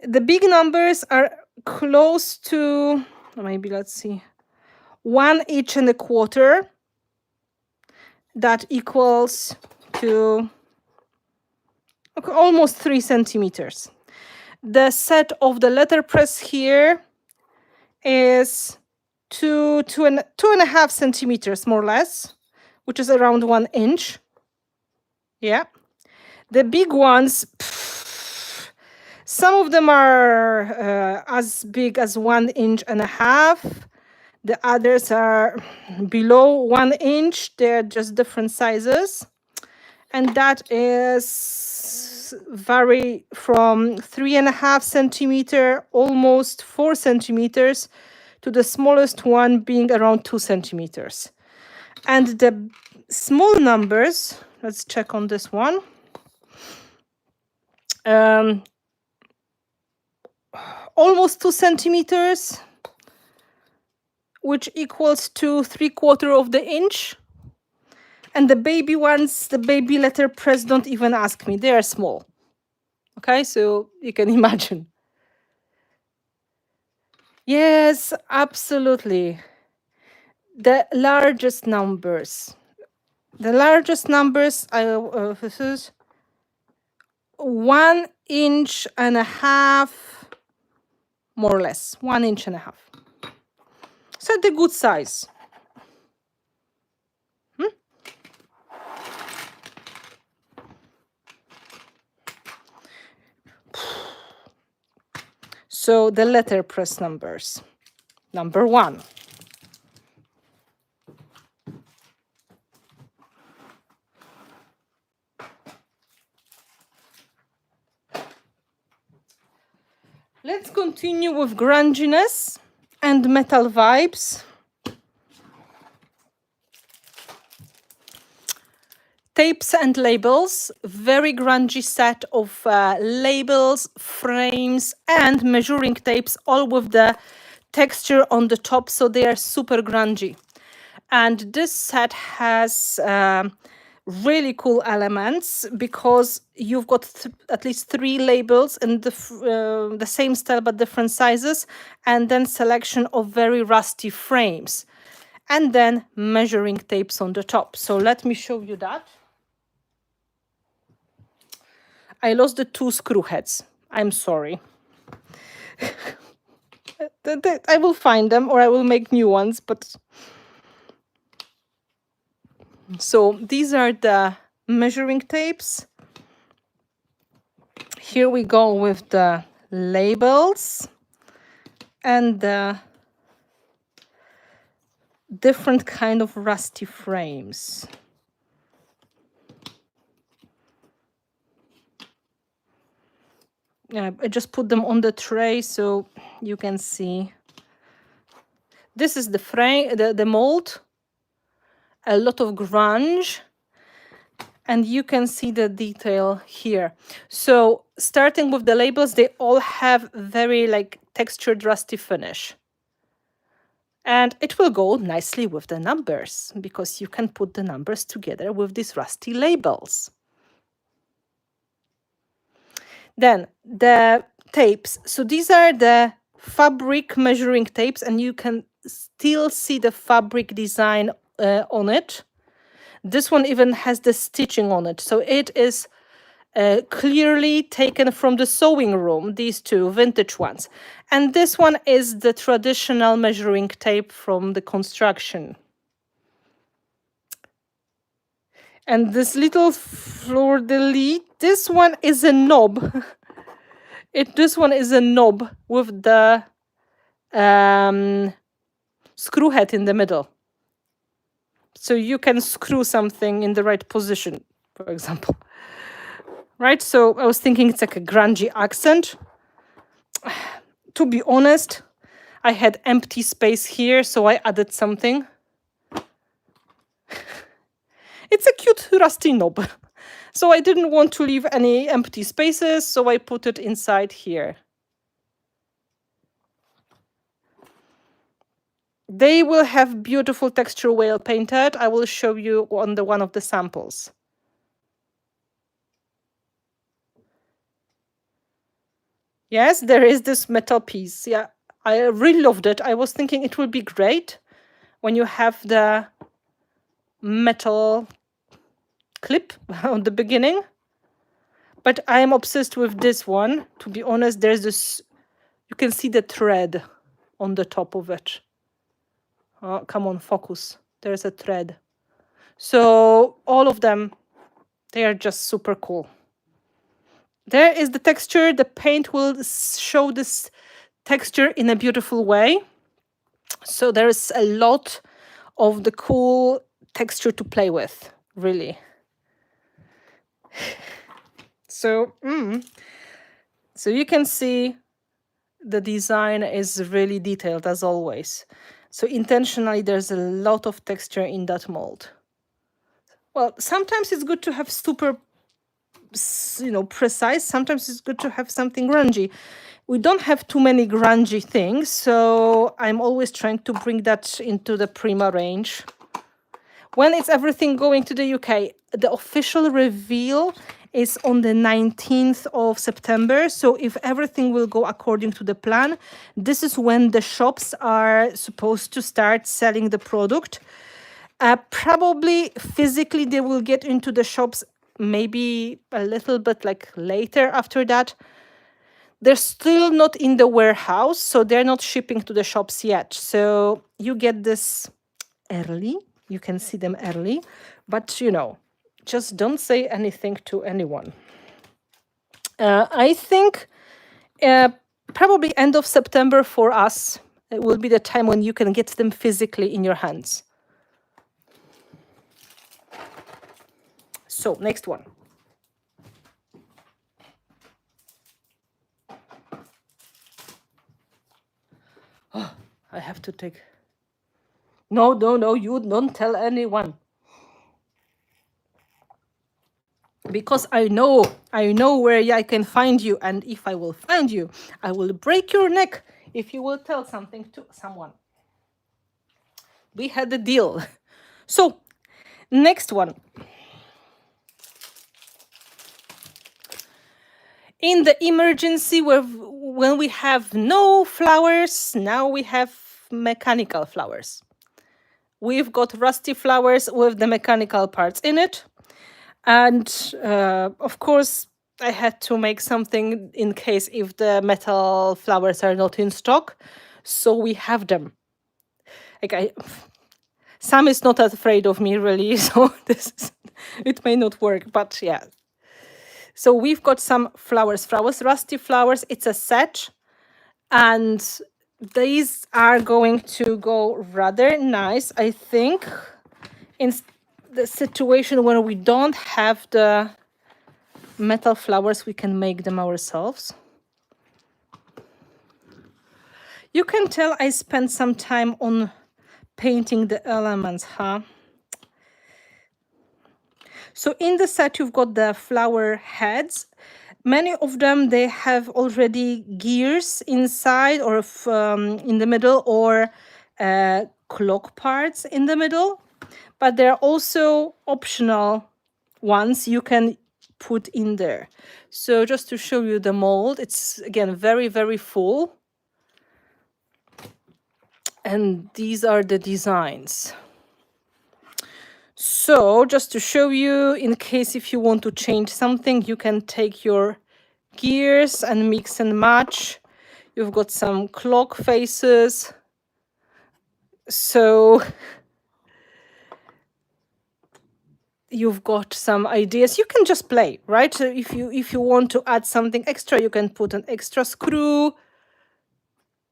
Speaker 1: the big numbers are close to, maybe let's see, 1.25 inches. That equals to almost 3 centimeters. The set of the letterpress here is 2.5 centimeters, more or less, which is around 1 inch. Yeah. The big ones, some of them are as big as 1.5 inches. The others are below 1 inch. They're just different sizes. And that is vary from 3.5 centimeter, almost 4 centimeters, to the smallest one being around 2 centimeters. And the small numbers, let's check on this one. Almost 2 centimeters, which equals to 3/4 of the inch. And the baby ones, the baby letterpress, don't even ask me. They are small. Okay, so you can imagine. Yes, absolutely. The largest numbers. The largest numbers, this is 1.5 inches, more or less, 1.5 inches. So the good size. So the letterpress numbers. Number 1. Let's continue with grunginess and metal vibes. Tapes and labels, very grungy set of labels, frames, and measuring tapes, all with the texture on the top, so they are super grungy. And this set has really cool elements because you've got at least 3 labels in the same style but different sizes, and then selection of very rusty frames, and then measuring tapes on the top. So let me show you that. I lost the 2 screw heads. I'm sorry. I will find them or I will make new ones, but so these are the measuring tapes. Here we go with the labels and the different kind of rusty frames. I just put them on the tray so you can see. This is the frame, the mold. A lot of grunge. And you can see the detail here. So starting with the labels, they all have very like textured rusty finish. And it will go nicely with the numbers because you can put the numbers together with these rusty labels. Then the tapes. So these are the fabric measuring tapes, and you can still see the fabric design on it. This one even has the stitching on it. So it is clearly taken from the sewing room, these two vintage ones. And this one is the traditional measuring tape from the construction. And this little fleur-de-lis, this one is a knob. This one is a knob with the screw head in the middle. So you can screw something in the right position, for example. Right, so I was thinking it's like a grungy accent. To be honest, I had empty space here, so I added something. It's a cute rusty knob. So I didn't want to leave any empty spaces, so I put it inside here. They will have beautiful texture whale painted. I will show you on one of the samples. Yes, there is this metal piece. Yeah, I really loved it. I was thinking it would be great when you have the metal clip on the beginning. But I am obsessed with this one. To be honest, there's this, you can see the thread on the top of it. Oh, come on, focus. There's a thread. So all of them, they are just super cool. There is the texture. The paint will show this texture in a beautiful way. So there is a lot of the cool texture to play with, really. So, so you can see the design is really detailed as always. So intentionally, there's a lot of texture in that mold. Well, sometimes it's good to have super, precise. Sometimes it's good to have something grungy. We don't have too many grungy things, so I'm always trying to bring that into the Prima range. When is everything going to the UK? The official reveal is on the 19th of September. So if everything will go according to the plan, this is when the shops are supposed to start selling the product. Probably physically they will get into the shops maybe a little bit like later after that. They're still not in the warehouse, so they're not shipping to the shops yet. So you get this early. You can see them early, but just don't say anything to anyone. I think probably end of September for us, it will be the time when you can get them physically in your hands. So next one. Oh, I have to take. No, you don't tell anyone. Because I know where I can find you, and if I will find you, I will break your neck if you will tell something to someone. We had a deal. So, next one. In the emergency, when we have no flowers, now we have mechanical flowers. We've got rusty flowers with the mechanical parts in it. And of course, I had to make something in case if the metal flowers are not in stock. So we have them. Sam is not afraid of me, really. So it may not work, but yeah. So we've got some flowers, rusty flowers. It's a set. And these are going to go rather nice, I think, in the situation where we don't have the metal flowers, we can make them ourselves. You can tell I spent some time on painting the elements, huh? So in the set, you've got the flower heads. Many of them, they have already gears inside or in the middle, or clock parts in the middle. But there are also optional ones you can put in there. So just to show you the mold, it's again very, very full. And these are the designs. So just to show you, in case if you want to change something, you can take your gears and mix and match. You've got some clock faces. So you've got some ideas. You can just play, right? So if you want to add something extra, you can put an extra screw.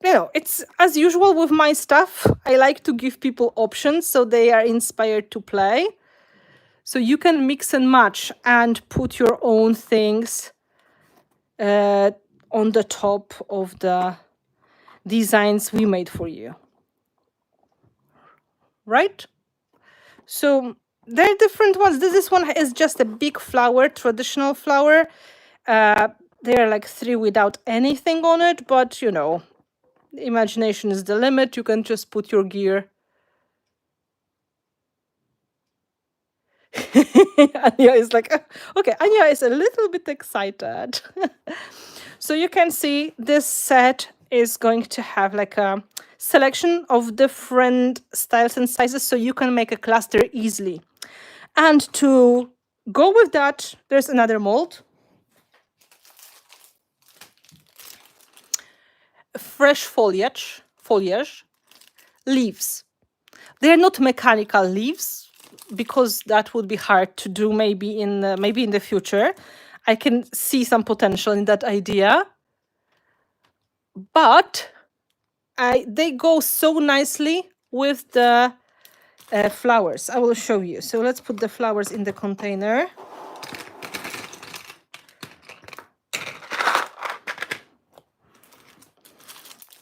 Speaker 1: You know, it's as usual with my stuff. I like to give people options so they are inspired to play. So you can mix and match and put your own things on the top of the designs we made for you. Right? So there are different ones. This one is just a big flower, traditional flower. There are like 3 without anything on it, but you know, imagination is the limit. You can just put your gear. Anya is like, okay, Anya is a little bit excited. So you can see this set is going to have like a selection of different styles and sizes, so you can make a cluster easily. And to go with that, there's another mold. Fresh foliage, leaves. They're not mechanical leaves because that would be hard to do maybe in the future. I can see some potential in that idea. But they go so nicely with the flowers. I will show you. So let's put the flowers in the container.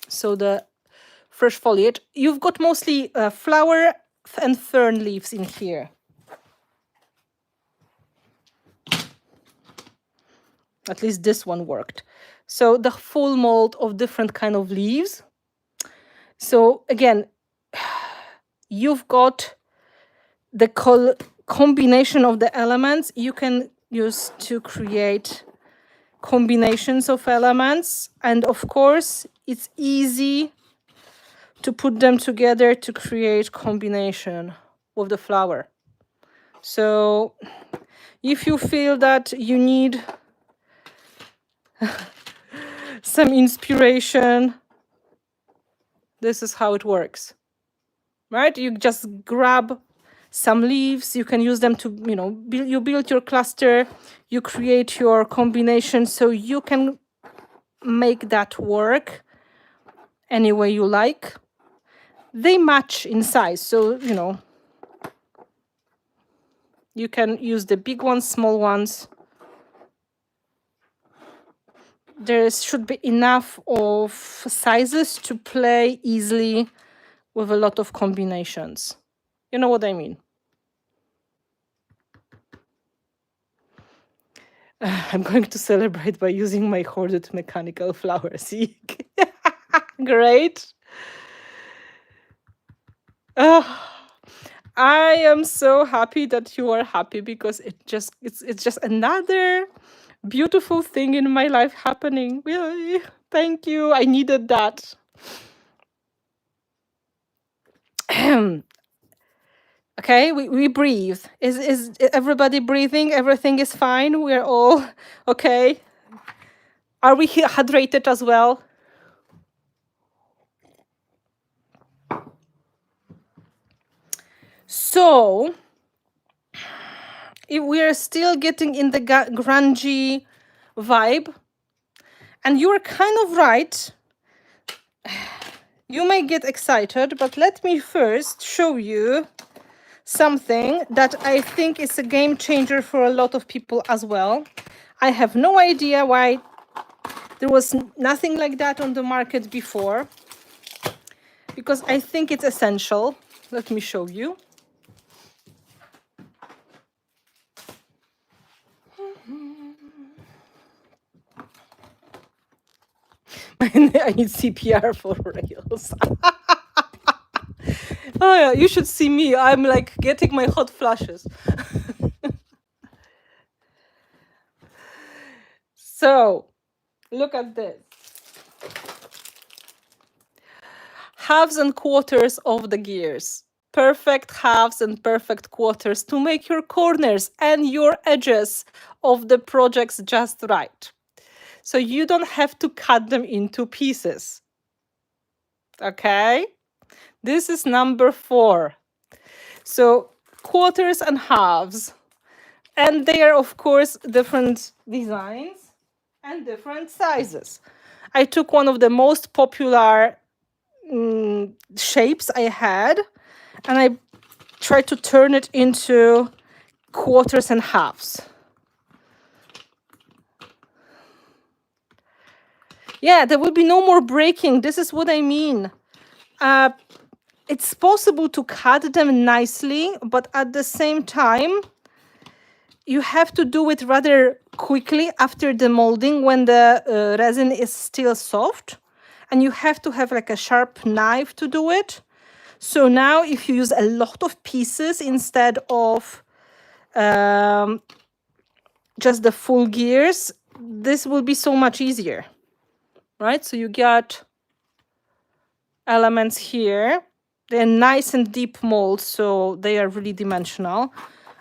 Speaker 1: So the fresh foliage. You've got mostly flower and fern leaves in here. At least this one worked. So the full mold of different kind of leaves. So again, you've got the combination of the elements you can use to create combinations of elements. And of course, it's easy to put them together to create combination with the flower. So if you feel that you need some inspiration, this is how it works, right? You just grab some leaves, you can use them to, you know, build your cluster, you create your combination, so you can make that work any way you like. They match in size, so, you know, you can use the big ones, small ones. There should be enough of sizes to play easily with a lot of combinations. You know what I mean? I'm going to celebrate by using my hoarded mechanical flowers. Great. I am so happy that you are happy, because it's just another beautiful thing in my life happening. Really, thank you. I needed that. Okay, we breathe. Is everybody breathing? Everything is fine. We're all okay. Are we hydrated as well? So, if we are still getting in the grungy vibe, and you're kind of right, you may get excited, but let me first show you something that I think is a game changer for a lot of people as well. I have no idea why there was nothing like that on the market before. because I think it's essential. Let me show you. I need CPR for reals. Oh yeah, you should see me. I'm like getting my hot flashes. So, look at this. Halves and quarters of the gears. Perfect halves and perfect quarters to make your corners and your edges of the projects just right. So you don't have to cut them into pieces. Okay? This is number 4. So quarters and halves. And they are, of course, different designs and different sizes. I took one of the most popular shapes I had, and I tried to turn it into quarters and halves. Yeah, there will be no more breaking. This is what I mean. It's possible to cut them nicely, but at the same time, you have to do it rather quickly after the molding when the resin is still soft. And you have to have like a sharp knife to do it. So now if you use a lot of pieces instead of just the full gears, this will be so much easier, right? So you got elements here. They're nice and deep molds, so they are really dimensional.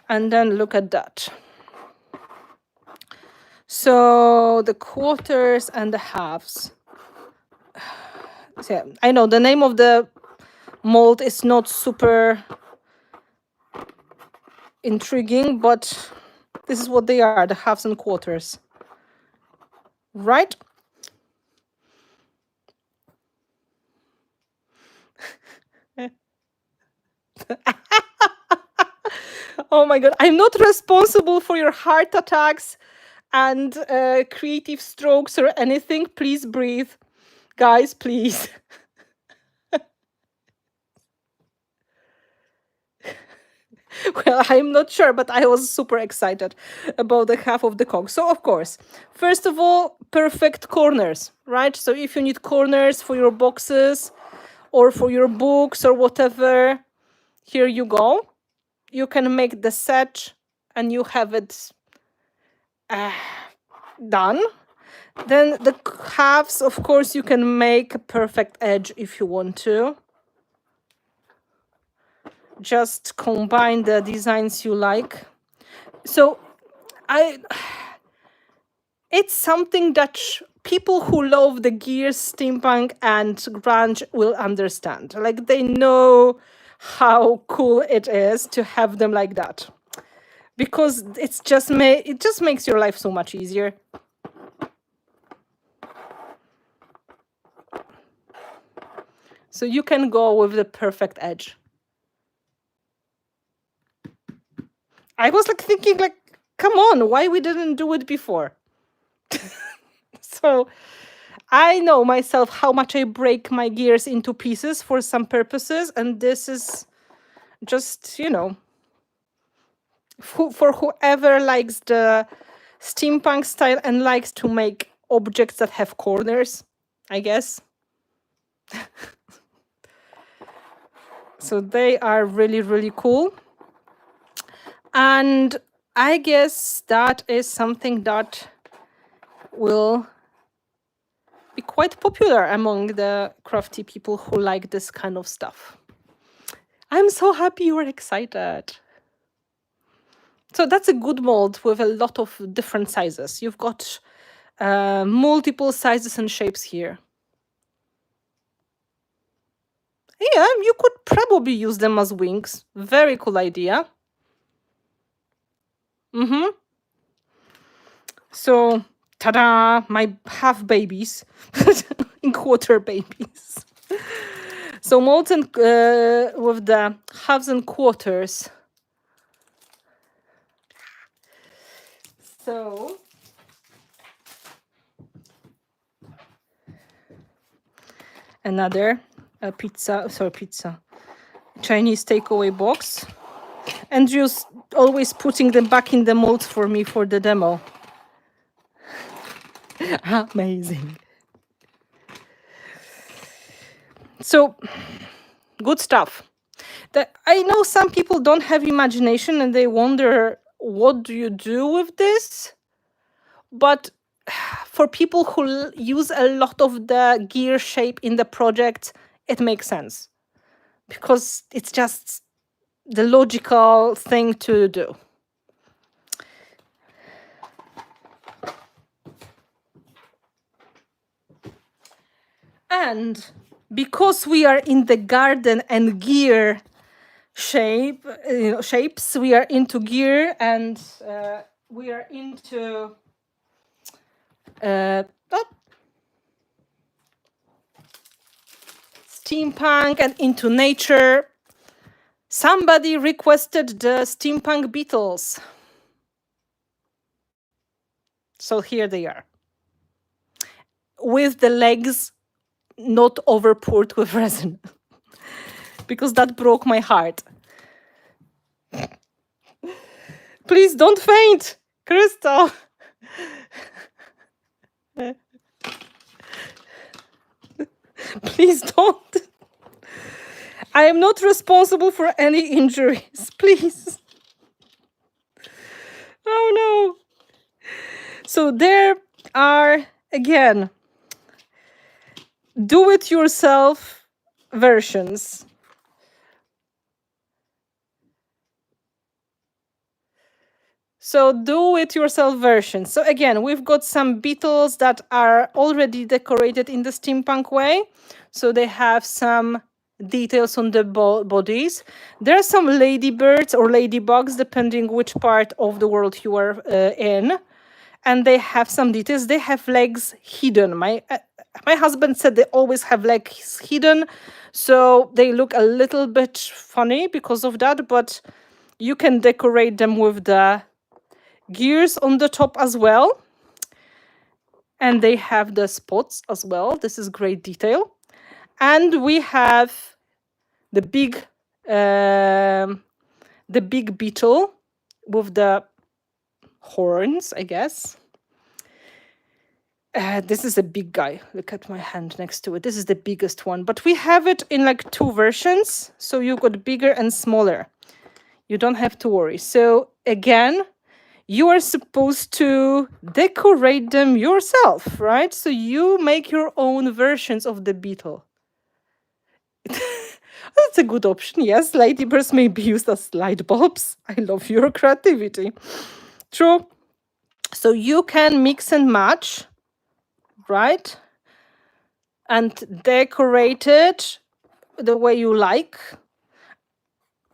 Speaker 1: And then look at that. So the quarters and the halves. So yeah, I know the name of the mold is not super intriguing, but this is what they are, the halves and quarters. Right? Oh my God, I'm not responsible for your heart attacks and creative strokes or anything. Please breathe. Guys, please. Well, I'm not sure, but I was super excited about the half of the cog. So, of course, first of all, perfect corners, right? So if you need corners for your boxes or for your books or whatever, here you go. You can make the set and you have it done. Then the halves, of course, you can make a perfect edge if you want to. Just combine the designs you like. So it's something that people who love the gears, steampunk, and grunge will understand. Like they know how cool it is to have them like that, because it just makes your life so much easier. So you can go with the perfect edge. I was like thinking, like, come on, why we didn't do it before? So I know myself how much I break my gears into pieces for some purposes, and this is just, for whoever likes the steampunk style and likes to make objects that have corners, I guess. So they are really, really cool. And I guess that is something that will be quite popular among the crafty people who like this kind of stuff. I'm so happy you are excited. So that's a good mold with a lot of different sizes. You've got multiple sizes and shapes here. Yeah, you could probably use them as wings. Very cool idea. So, ta-da, my half babies, in quarter babies. So molds and, with the halves and quarters. So, another Chinese takeaway box. Andrew's always putting them back in the molds for me for the demo. Amazing. So, good stuff. I know some people don't have imagination and they wonder, what do you do with this? But for people who use a lot of the gear shape in the project, it makes sense. Because it's just the logical thing to do. And because we are in the garden and gear shapes, we are into gear and we are into steampunk and into nature. Somebody requested the steampunk beetles. So here they are. With the legs not overpoured with resin. Because that broke my heart. Please don't faint, Crystal. Please don't. I am not responsible for any injuries, please. Oh no. So there are, again, do-it-yourself versions. So do-it-yourself versions. So again, we've got some beetles that are already decorated in the steampunk way. So they have some details on the bodies. There are some ladybirds or ladybugs, depending which part of the world you are in. And they have some details. They have legs hidden. My husband said they always have legs hidden. So they look a little bit funny because of that. But you can decorate them with the gears on the top as well. And they have the spots as well. This is great detail. And we have the big beetle with the horns, I guess. This is a big guy. Look at my hand next to it. This is the biggest one. But we have it in like 2 versions. So you got bigger and smaller. You don't have to worry. So again, you are supposed to decorate them yourself, right? So you make your own versions of the beetle. That's a good option. Yes, ladybirds may be used as light bulbs. I love your creativity. True. So you can mix and match, right? And decorate it the way you like.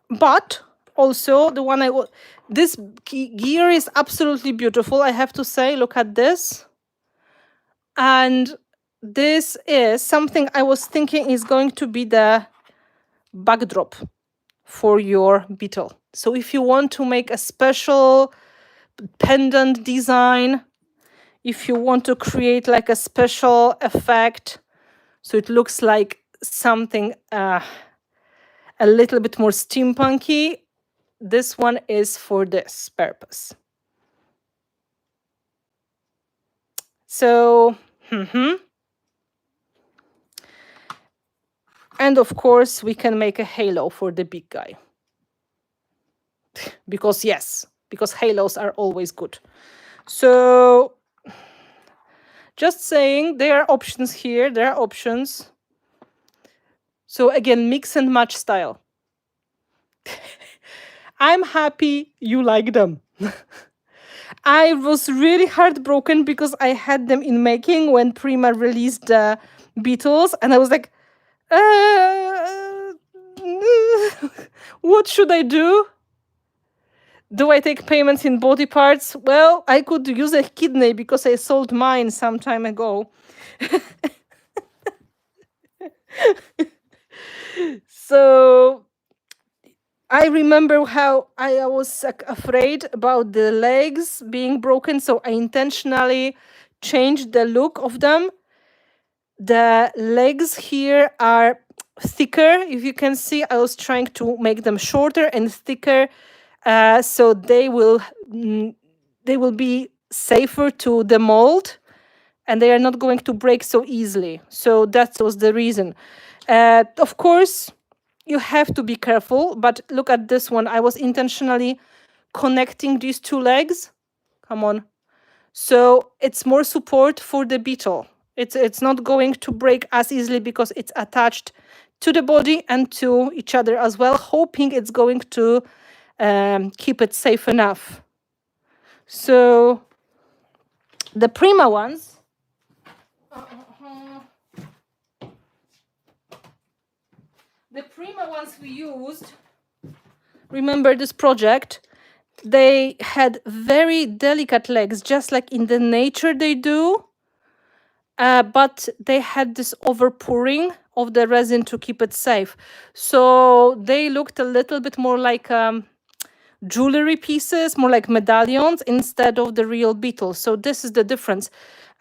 Speaker 1: But also the one this gear is absolutely beautiful, I have to say. Look at this. And this is something I was thinking is going to be the backdrop for your beetle. So if you want to make a special pendant design, if you want to create like a special effect, so it looks like something a little bit more steampunky, this one is for this purpose. So, and of course, we can make a halo for the big guy. Because halos are always good. So, just saying, there are options here. There are options. So again, mix and match style. I'm happy you like them. I was really heartbroken because I had them in making when Prima released the Beatles, and I was like, what should I do? Do I take payments in body parts? Well, I could use a kidney because I sold mine some time ago. So I remember how I was afraid about the legs being broken, so I intentionally changed the look of them. The legs here are thicker. If you can see, I was trying to make them shorter and thicker, so they will be safer to the mold, and they are not going to break so easily. So that was the reason. Of course, you have to be careful, but look at this one. I was intentionally connecting these two legs. Come on. So it's more support for the beetle. It's not going to break as easily because it's attached to the body and to each other as well, hoping it's going to keep it safe enough. So the Prima ones, we used, remember this project, they had very delicate legs, just like in the nature they do. But they had this overpouring of the resin to keep it safe. So they looked a little bit more like jewelry pieces, more like medallions instead of the real beetles. So this is the difference.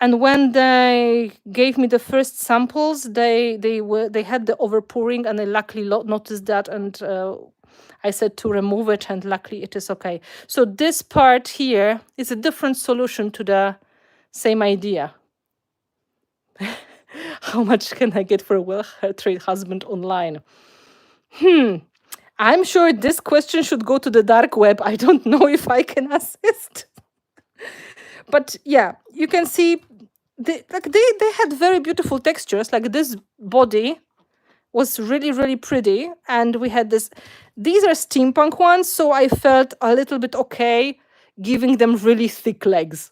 Speaker 1: And when they gave me the first samples, they had the overpouring, and I luckily noticed that, and I said to remove it, and luckily it is okay. So this part here is a different solution to the same idea. How much can I get for a well-trained husband online? I'm sure this question should go to the dark web. I don't know if I can assist. But yeah, you can see they had very beautiful textures. Like this body was really, really pretty. And we had this, these are steampunk ones. So I felt a little bit okay giving them really thick legs.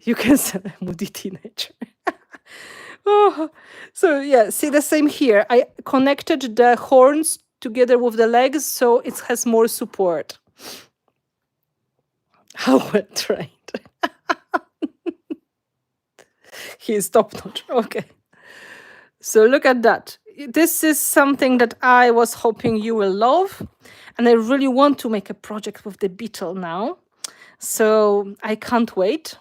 Speaker 1: You can say a moody teenager. Oh, so yeah, see the same here. I connected the horns together with the legs, so it has more support. How well trained. He is top notch. Okay. So look at that. This is something that I was hoping you will love. And I really want to make a project with the beetle now. So I can't wait.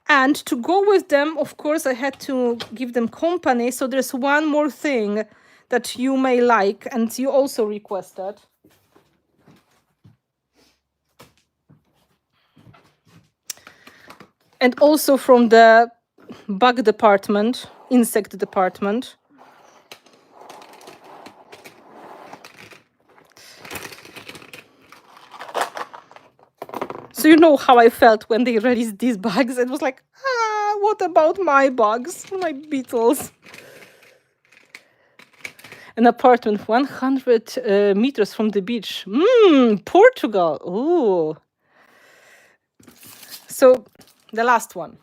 Speaker 1: And to go with them, of course, I had to give them company. So there's one more thing that you may like, and you also requested. And also from the bug department, insect department. So you know how I felt when they released these bugs. It was like, what about my bugs, my beetles? An apartment 100 meters from the beach. Portugal. Ooh. So the last one.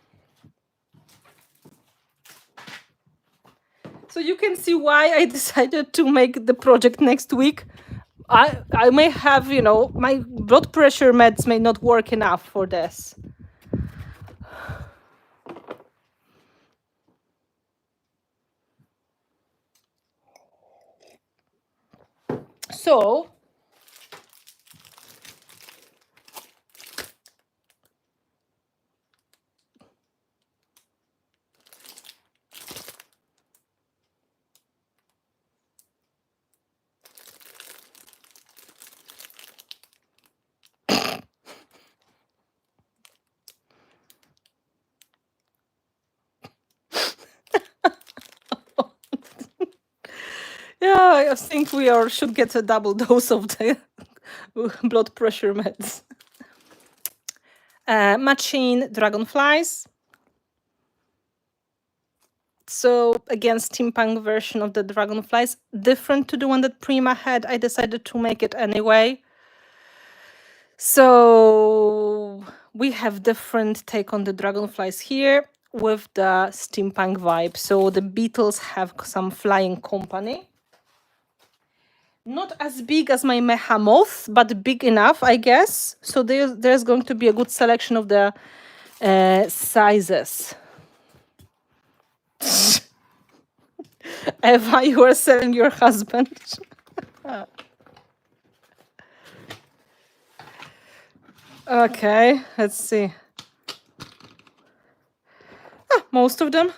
Speaker 1: So you can see why I decided to make the project next week. I may have, my blood pressure meds may not work enough for this. So yeah, I think we should get a double dose of the blood pressure meds. Machine dragonflies. So again, steampunk version of the dragonflies, different to the one that Prima had. I decided to make it anyway. So we have different take on the dragonflies here with the steampunk vibe. So the beetles have some flying company. Not as big as my mecha moth, but big enough, I guess. So there's going to be a good selection of the sizes. Eva, you are selling your husband. Okay, let's see. Most of them.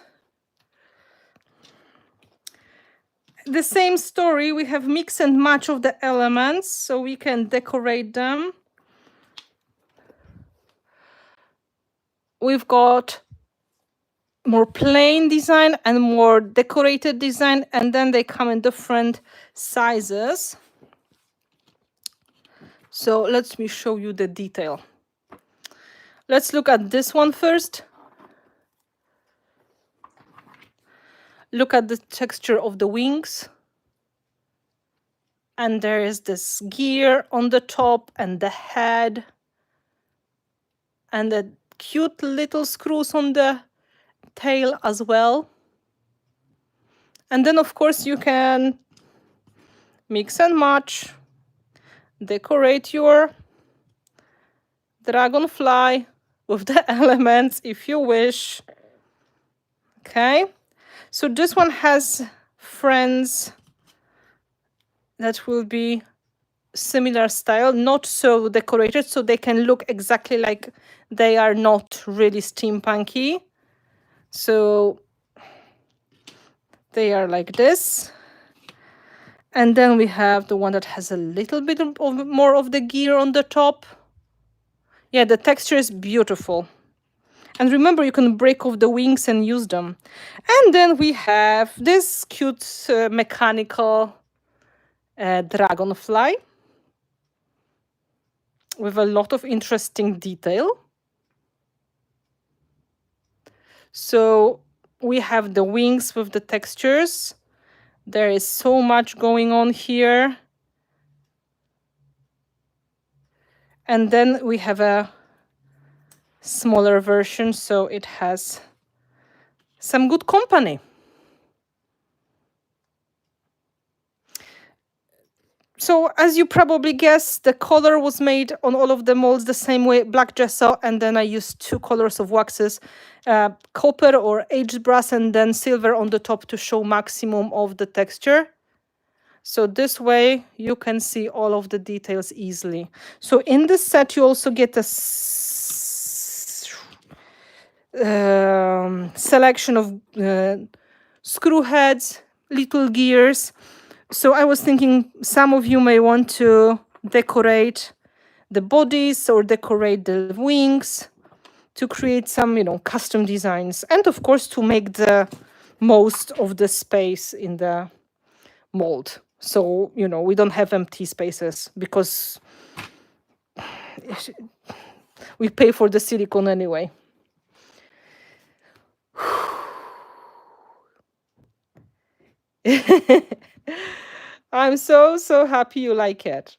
Speaker 1: the same story. We have mix and match of the elements, so we can decorate them. We've got more plain design and more decorated design, and then they come in different sizes. So let me show you the detail. Let's look at this one first. Look at the texture of the wings. And there is this gear on the top and the head. And the cute little screws on the tail as well. And then, of course, you can mix and match, decorate your dragonfly with the elements if you wish. Okay, so this one has friends that will be similar style, not so decorated, so they can look exactly like they are not really steampunky. So they are like this. And then we have the one that has a little bit of more of the gear on the top. Yeah, the texture is beautiful. And remember, you can break off the wings and use them. And then we have this cute mechanical dragonfly with a lot of interesting detail. So we have the wings with the textures. There is so much going on here. And then we have a smaller version, so it has some good company. So as you probably guessed, the color was made on all of the molds the same way, black gesso, and then I used 2 colors of waxes, copper or aged brass, and then silver on the top to show maximum of the texture. So this way you can see all of the details easily. So in this set you also get a selection of screw heads, little gears. So I was thinking some of you may want to decorate the bodies or decorate the wings to create some, custom designs. And of course, to make the most of the space in the mold. So, we don't have empty spaces because we pay for the silicone anyway. I'm so happy you like it.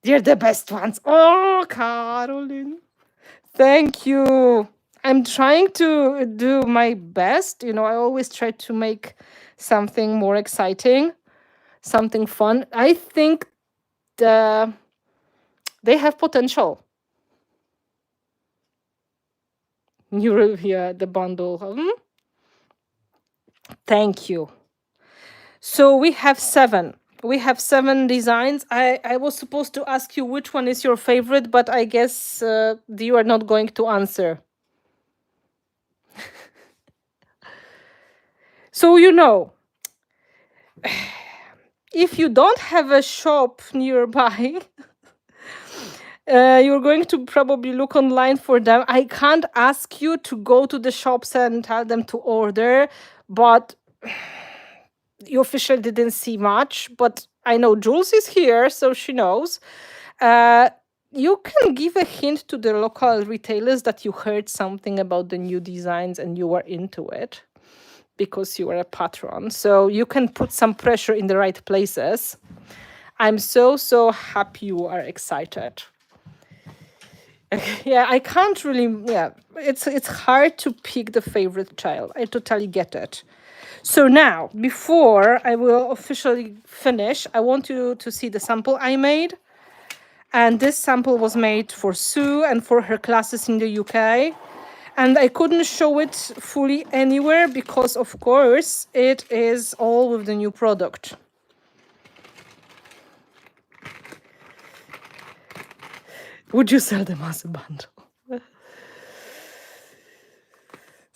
Speaker 1: They're the best ones. Oh, Caroline. Thank you. I'm trying to do my best. I always try to make something more exciting, something fun. I think they have potential. The bundle. Thank you. So we have 7. We have 7 designs. I was supposed to ask you which one is your favorite, but I guess you are not going to answer. So, if you don't have a shop nearby, you're going to probably look online for them. I can't ask you to go to the shops and tell them to order, but you officially didn't see much. But I know Jules is here, so she knows. You can give a hint to the local retailers that you heard something about the new designs and you were into it because you are a patron. So you can put some pressure in the right places. I'm so happy you are excited. Yeah, I can't really, it's hard to pick the favorite child. I totally get it. So now, before I will officially finish, I want you to see the sample I made. And this sample was made for Sue and for her classes in the UK. And I couldn't show it fully anywhere because, of course, it is all with the new product. Would you sell them as a bundle?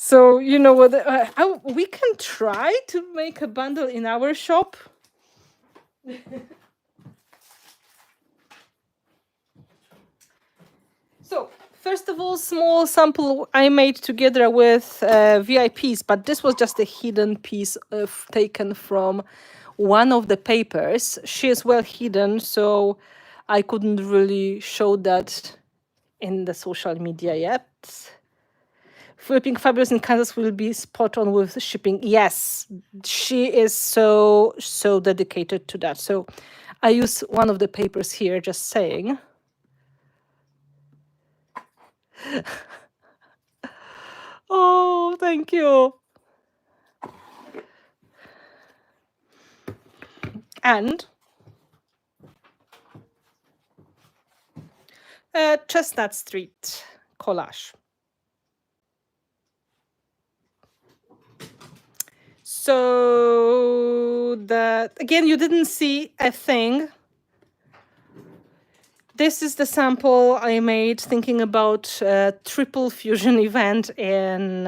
Speaker 1: So you know what? We can try to make a bundle in our shop. So first of all, small sample I made together with VIPs, but this was just a hidden piece taken from one of the papers. She is well hidden, so I couldn't really show that in the social media yet. Flipping Fabulous in Kansas will be spot on with shipping. Yes, she is so dedicated to that. So I use one of the papers here, just saying. Oh, thank you. And Chestnut Street collage. So again, you didn't see a thing. This is the sample I made thinking about triple fusion event in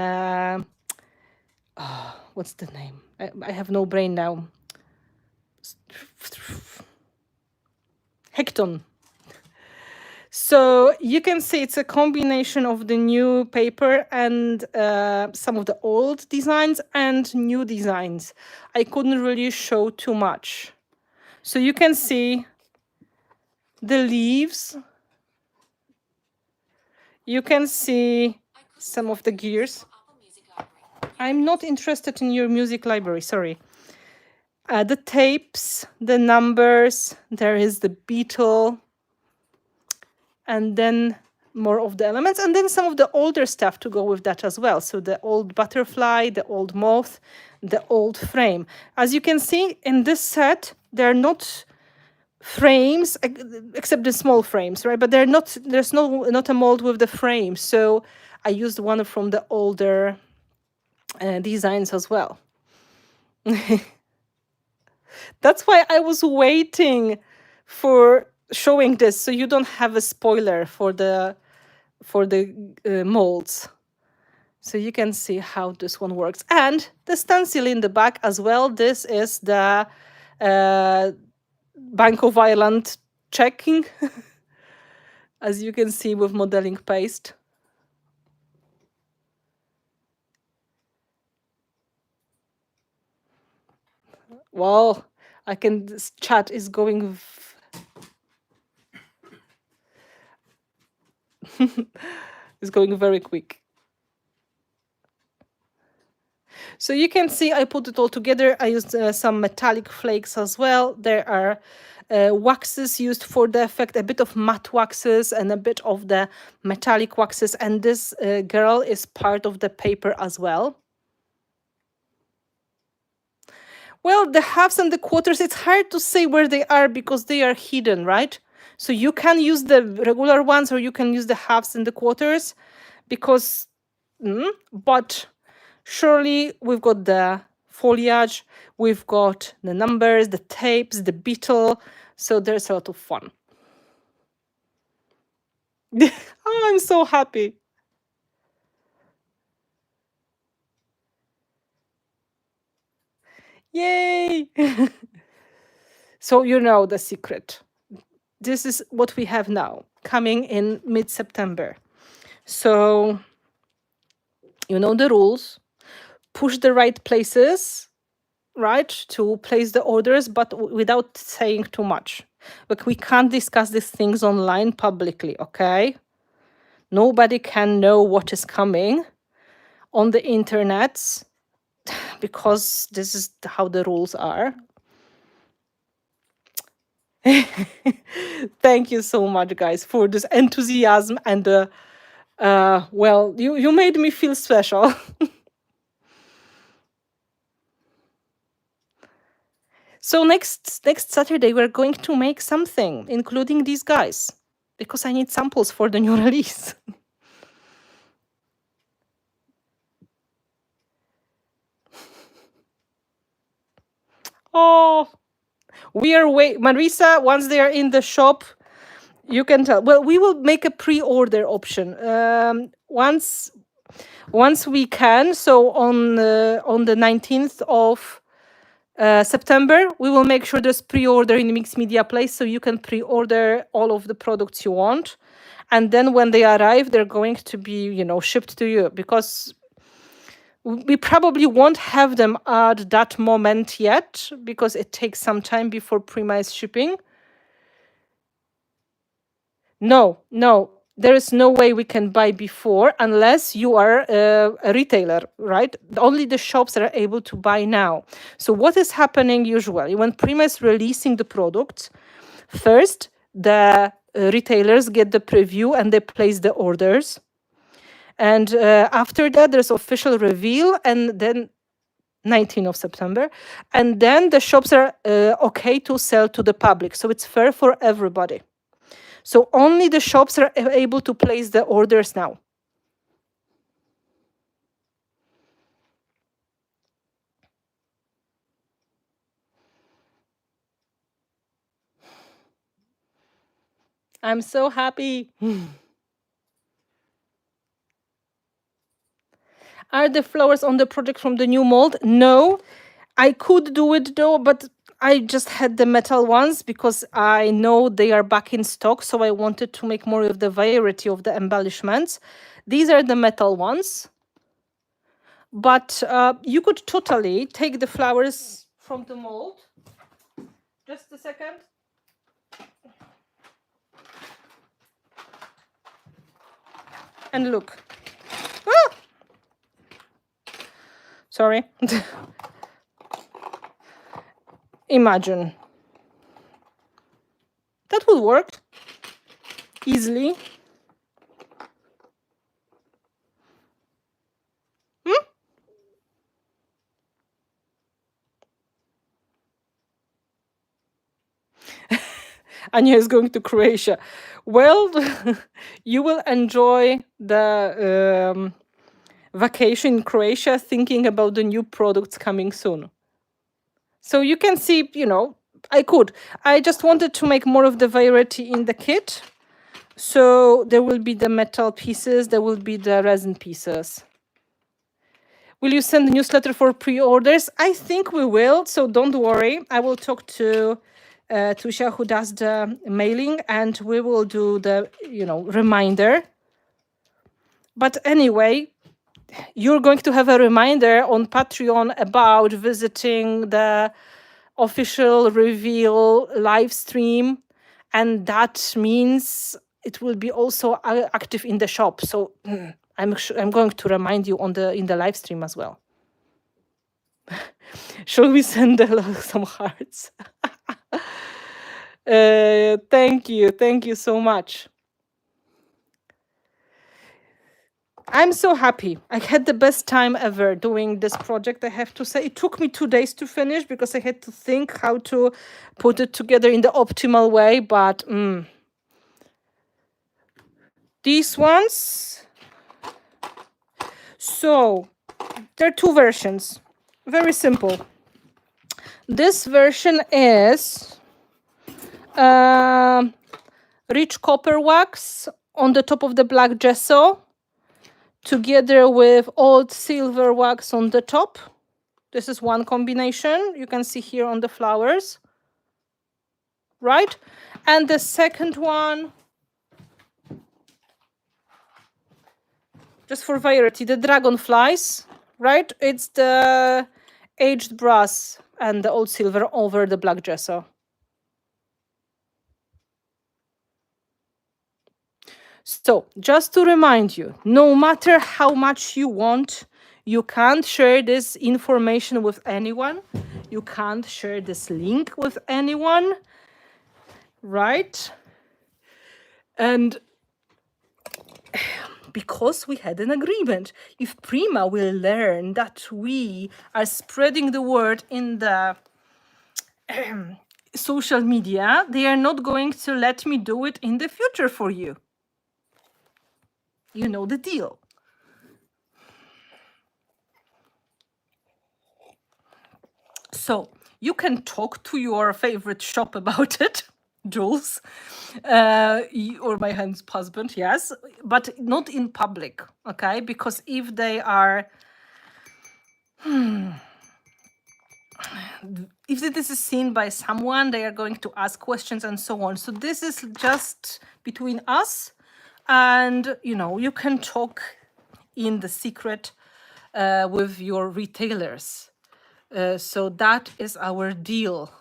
Speaker 1: what's the name? I have no brain now. Hecton. So you can see it's a combination of the new paper and some of the old designs and new designs. I couldn't really show too much. So you can see the leaves. You can see some of the gears. I'm not interested in your music library, sorry. The tapes, the numbers, there is the beetle, and then more of the elements, and then some of the older stuff to go with that as well. So the old butterfly, the old moth, the old frame. As you can see in this set, they're not frames except the small frames, right? But there's not a mold with the frame. So I used one from the older designs as well. That's why I was waiting for showing this, so you don't have a spoiler for the molds. So you can see how this one works. And the stencil in the back as well. This is the Bank of Ireland checking, as you can see with modeling paste. Well, this chat is going is going very quick. So you can see I put it all together. I used some metallic flakes as well. There are waxes used for the effect, a bit of matte waxes and a bit of the metallic waxes. And this girl is part of the paper as well. Well, the halves and the quarters, it's hard to say where they are because they are hidden, right? So you can use the regular ones or you can use the halves and the quarters because, but surely we've got the foliage, we've got the numbers, the tapes, the beetle. So there's a lot of fun. Oh, I'm so happy. Yay! So you know the secret. This is what we have now, coming in mid-September. So you know the rules. Push the right places, right, to place the orders, but without saying too much. Like, we can't discuss these things online publicly, okay? Nobody can know what is coming on the internet because this is how the rules are. Thank you so much, guys, for this enthusiasm and well, you made me feel special. So next Saturday we're going to make something, including these guys, because I need samples for the new release. Oh, we are Marisa, once they are in the shop, you can tell. Well, we will make a pre-order option. Once once we can. So on the 19th of September, we will make sure there's pre-order in Mixed Media Place, so you can pre-order all of the products you want. And then when they arrive, they're going to be, shipped to you, because we probably won't have them at that moment yet, because it takes some time before Prima is shipping. No, there is no way we can buy before unless you are a retailer, right? Only the shops are able to buy now. So what is happening usually when Prima is releasing the products? First, the retailers get the preview and they place the orders. And after that, there's official reveal, and then 19th of September. And then the shops are okay to sell to the public. So it's fair for everybody. So only the shops are able to place the orders now. I'm so happy. Are the flowers on the project from the new mold? No, I could do it though, but I just had the metal ones because I know they are back in stock. So I wanted to make more of the variety of the embellishments. These are the metal ones. But you could totally take the flowers from the mold. Just a second. And look. Ah! Sorry. Imagine. That will work easily. Anya is going to Croatia. Well, you will enjoy the vacation in Croatia thinking about the new products coming soon. So you can see, I just wanted to make more of the variety in the kit. So there will be the metal pieces, there will be the resin pieces. Will you send the newsletter for pre-orders? I think we will, so don't worry. I will talk to Tusha, who does the mailing, and we will do the, reminder. But anyway, you're going to have a reminder on Patreon about visiting the official reveal live stream, and that means it will be also active in the shop. So I'm going to remind you in the live stream as well. Shall we send some hearts? Thank you so much. I'm so happy. I had the best time ever doing this project, I have to say. It took me 2 days to finish because I had to think how to put it together in the optimal way, but these ones. So there are 2 versions. Very simple. This version is rich copper wax on the top of the black gesso, together with old silver wax on the top. This is one combination. You can see here on the flowers, right? And the second one, just for variety, the dragonflies, right? It's the aged brass and the old silver over the black gesso. So just to remind you, no matter how much you want, you can't share this information with anyone. You can't share this link with anyone, right? And because we had an agreement, if Prima will learn that we are spreading the word in the social media, they are not going to let me do it in the future for you. You know the deal. So you can talk to your favorite shop about it. Jules, or my husband, yes, but not in public, okay? Because if they are, if this is seen by someone, they are going to ask questions and so on. So this is just between us, and you can talk in the secret with your retailers. So that is our deal.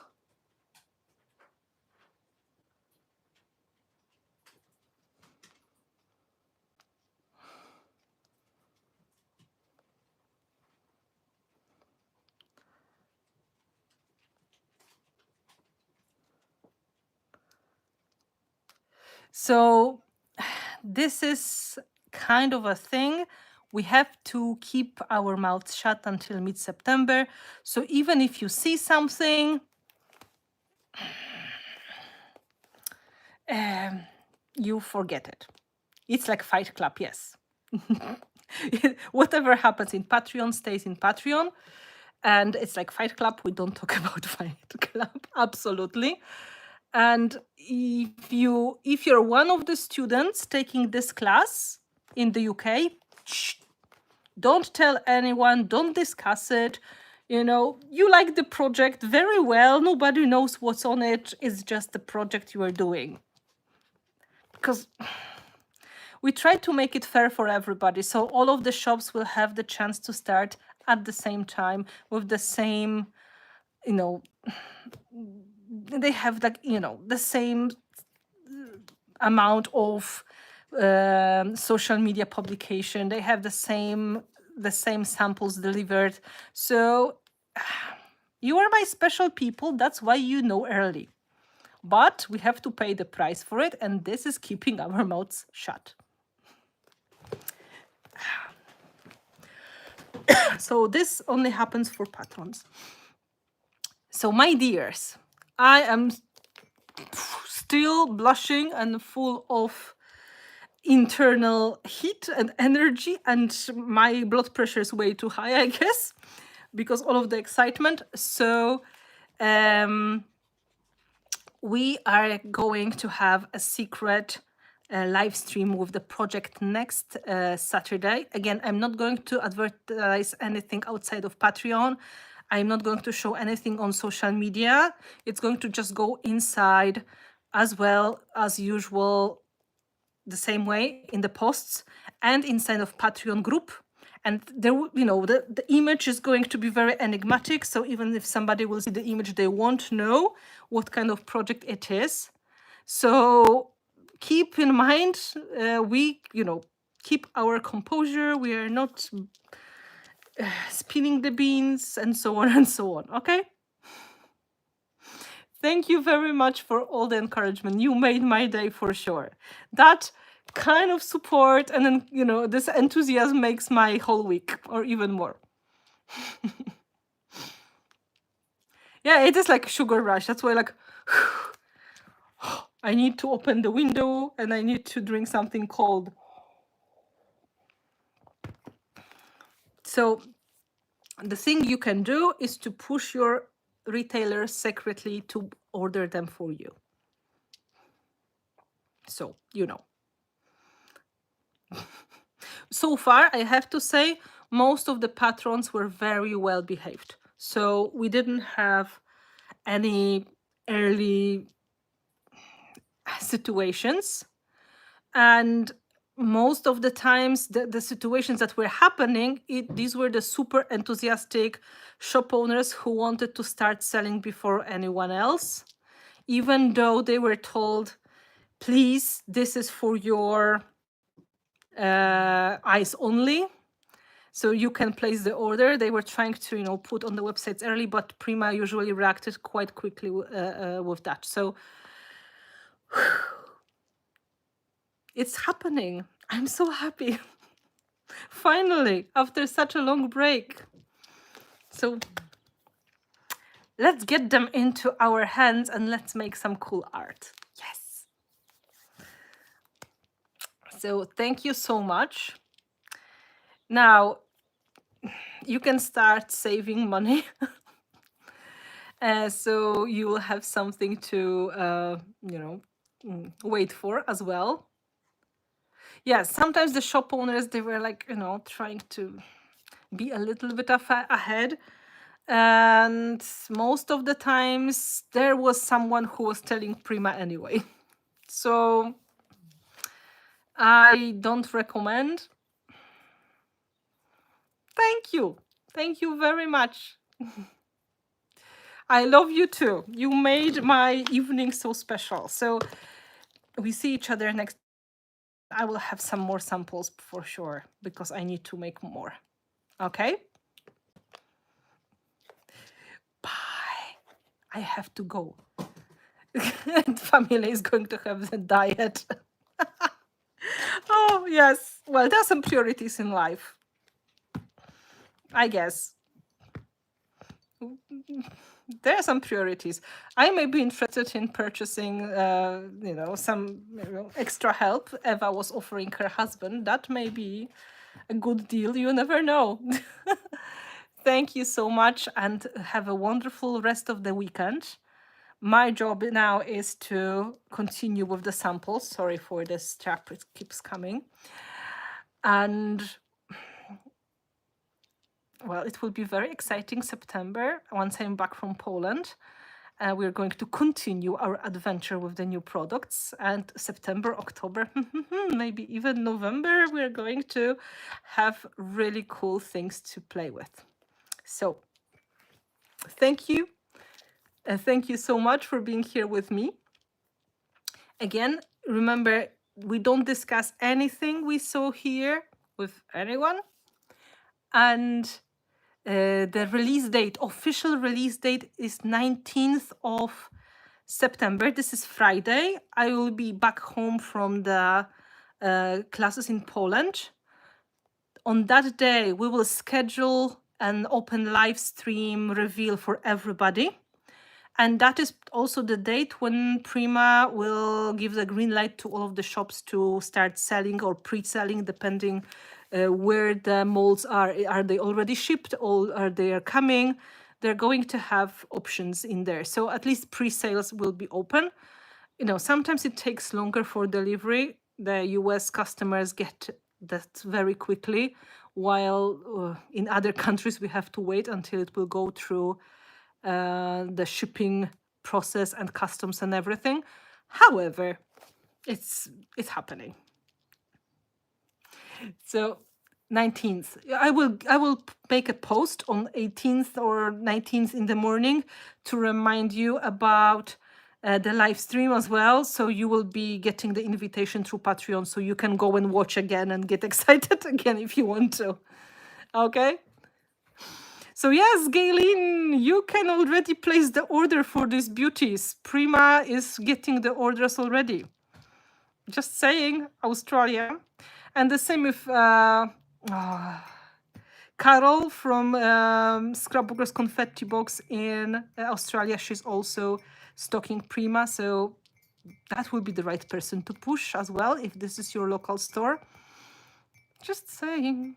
Speaker 1: So this is kind of a thing. We have to keep our mouths shut until mid-September. So even if you see something, you forget it. It's like Fight Club, yes. Whatever happens in Patreon stays in Patreon. And it's like Fight Club. We don't talk about Fight Club. Absolutely. And if you're one of the students taking this class in the UK, don't tell anyone, don't discuss it. You like the project very well. Nobody knows what's on it. It's just the project you are doing. Because we try to make it fair for everybody. So all of the shops will have the chance to start at the same time with the same, they have the same amount of social media publication. They have the same samples delivered. So you are my special people. That's why you know early. But we have to pay the price for it, and this is keeping our mouths shut. So this only happens for patrons. So my dears, I am still blushing and full of internal heat and energy, and my blood pressure is way too high, I guess, because all of the excitement. So we are going to have a secret live stream with the project next Saturday. Again, I'm not going to advertise anything outside of Patreon. I'm not going to show anything on social media. It's going to just go inside as well as usual, the same way in the posts and inside of Patreon group. And there, the image is going to be very enigmatic. So even if somebody will see the image, they won't know what kind of project it is. So keep in mind, we, keep our composure. We are not spinning the beans and so on and so on. Okay. Thank you very much for all the encouragement. You made my day for sure. That kind of support and then, this enthusiasm makes my whole week or even more. Yeah, it is like a sugar rush. That's why I need to open the window and I need to drink something cold. So the thing you can do is to push your retailers secretly to order them for you. So, So far, I have to say, most of the patrons were very well behaved. So we didn't have any early situations. And most of the times, the situations that were happening, these were the super enthusiastic shop owners who wanted to start selling before anyone else, even though they were told, please, this is for your eyes only. So you can place the order. They were trying to, put on the websites early, but Prima usually reacted quite quickly with that. So it's happening. I'm so happy. Finally, after such a long break. So let's get them into our hands and let's make some cool art. Yes. So thank you so much. Now you can start saving money. So you will have something to, wait for as well. Yes, sometimes the shop owners, they were like, trying to be a little bit ahead. And most of the times there was someone who was telling Prima anyway. So I don't recommend. Thank you. Thank you very much. I love you too. You made my evening so special. So we see each other next. I will have some more samples for sure because I need to make more. Okay? Bye. I have to go. Family is going to have the diet. Oh, yes. Well, there are some priorities in life, I guess. There are some priorities. I may be interested in purchasing, some extra help. Eva was offering her husband. That may be a good deal. You never know. Thank you so much and have a wonderful rest of the weekend. My job now is to continue with the samples. Sorry for this chap, it keeps coming. And well, it will be very exciting September once I'm back from Poland. We're going to continue our adventure with the new products. And September, October, maybe even November, we're going to have really cool things to play with. So thank you. Thank you so much for being here with me. Again, remember, we don't discuss anything we saw here with anyone. And the release date, official release date is 19th of September. This is Friday. I will be back home from the classes in Poland. On that day, we will schedule an open live stream reveal for everybody. And that is also the date when Prima will give the green light to all of the shops to start selling or pre-selling, depending where the molds are. Are they already shipped or are they coming? They're going to have options in there. So at least pre-sales will be open. Sometimes it takes longer for delivery. The US customers get that very quickly, while in other countries we have to wait until it will go through the shipping process and customs and everything. However, it's happening. So 19th, I will make a post on 18th or 19th in the morning to remind you about the live stream as well. So you will be getting the invitation through Patreon, so you can go and watch again and get excited again if you want to. Okay. So yes, Galen, you can already place the order for these beauties. Prima is getting the orders already. Just saying, Australia. And the same with Carol from Scrapbookers Confetti Box in Australia. She's also stocking Prima. So that will be the right person to push as well if this is your local store. Just saying.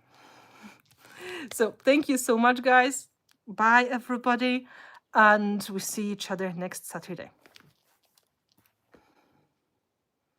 Speaker 1: So thank you so much, guys. Bye, everybody. And we see each other next Saturday.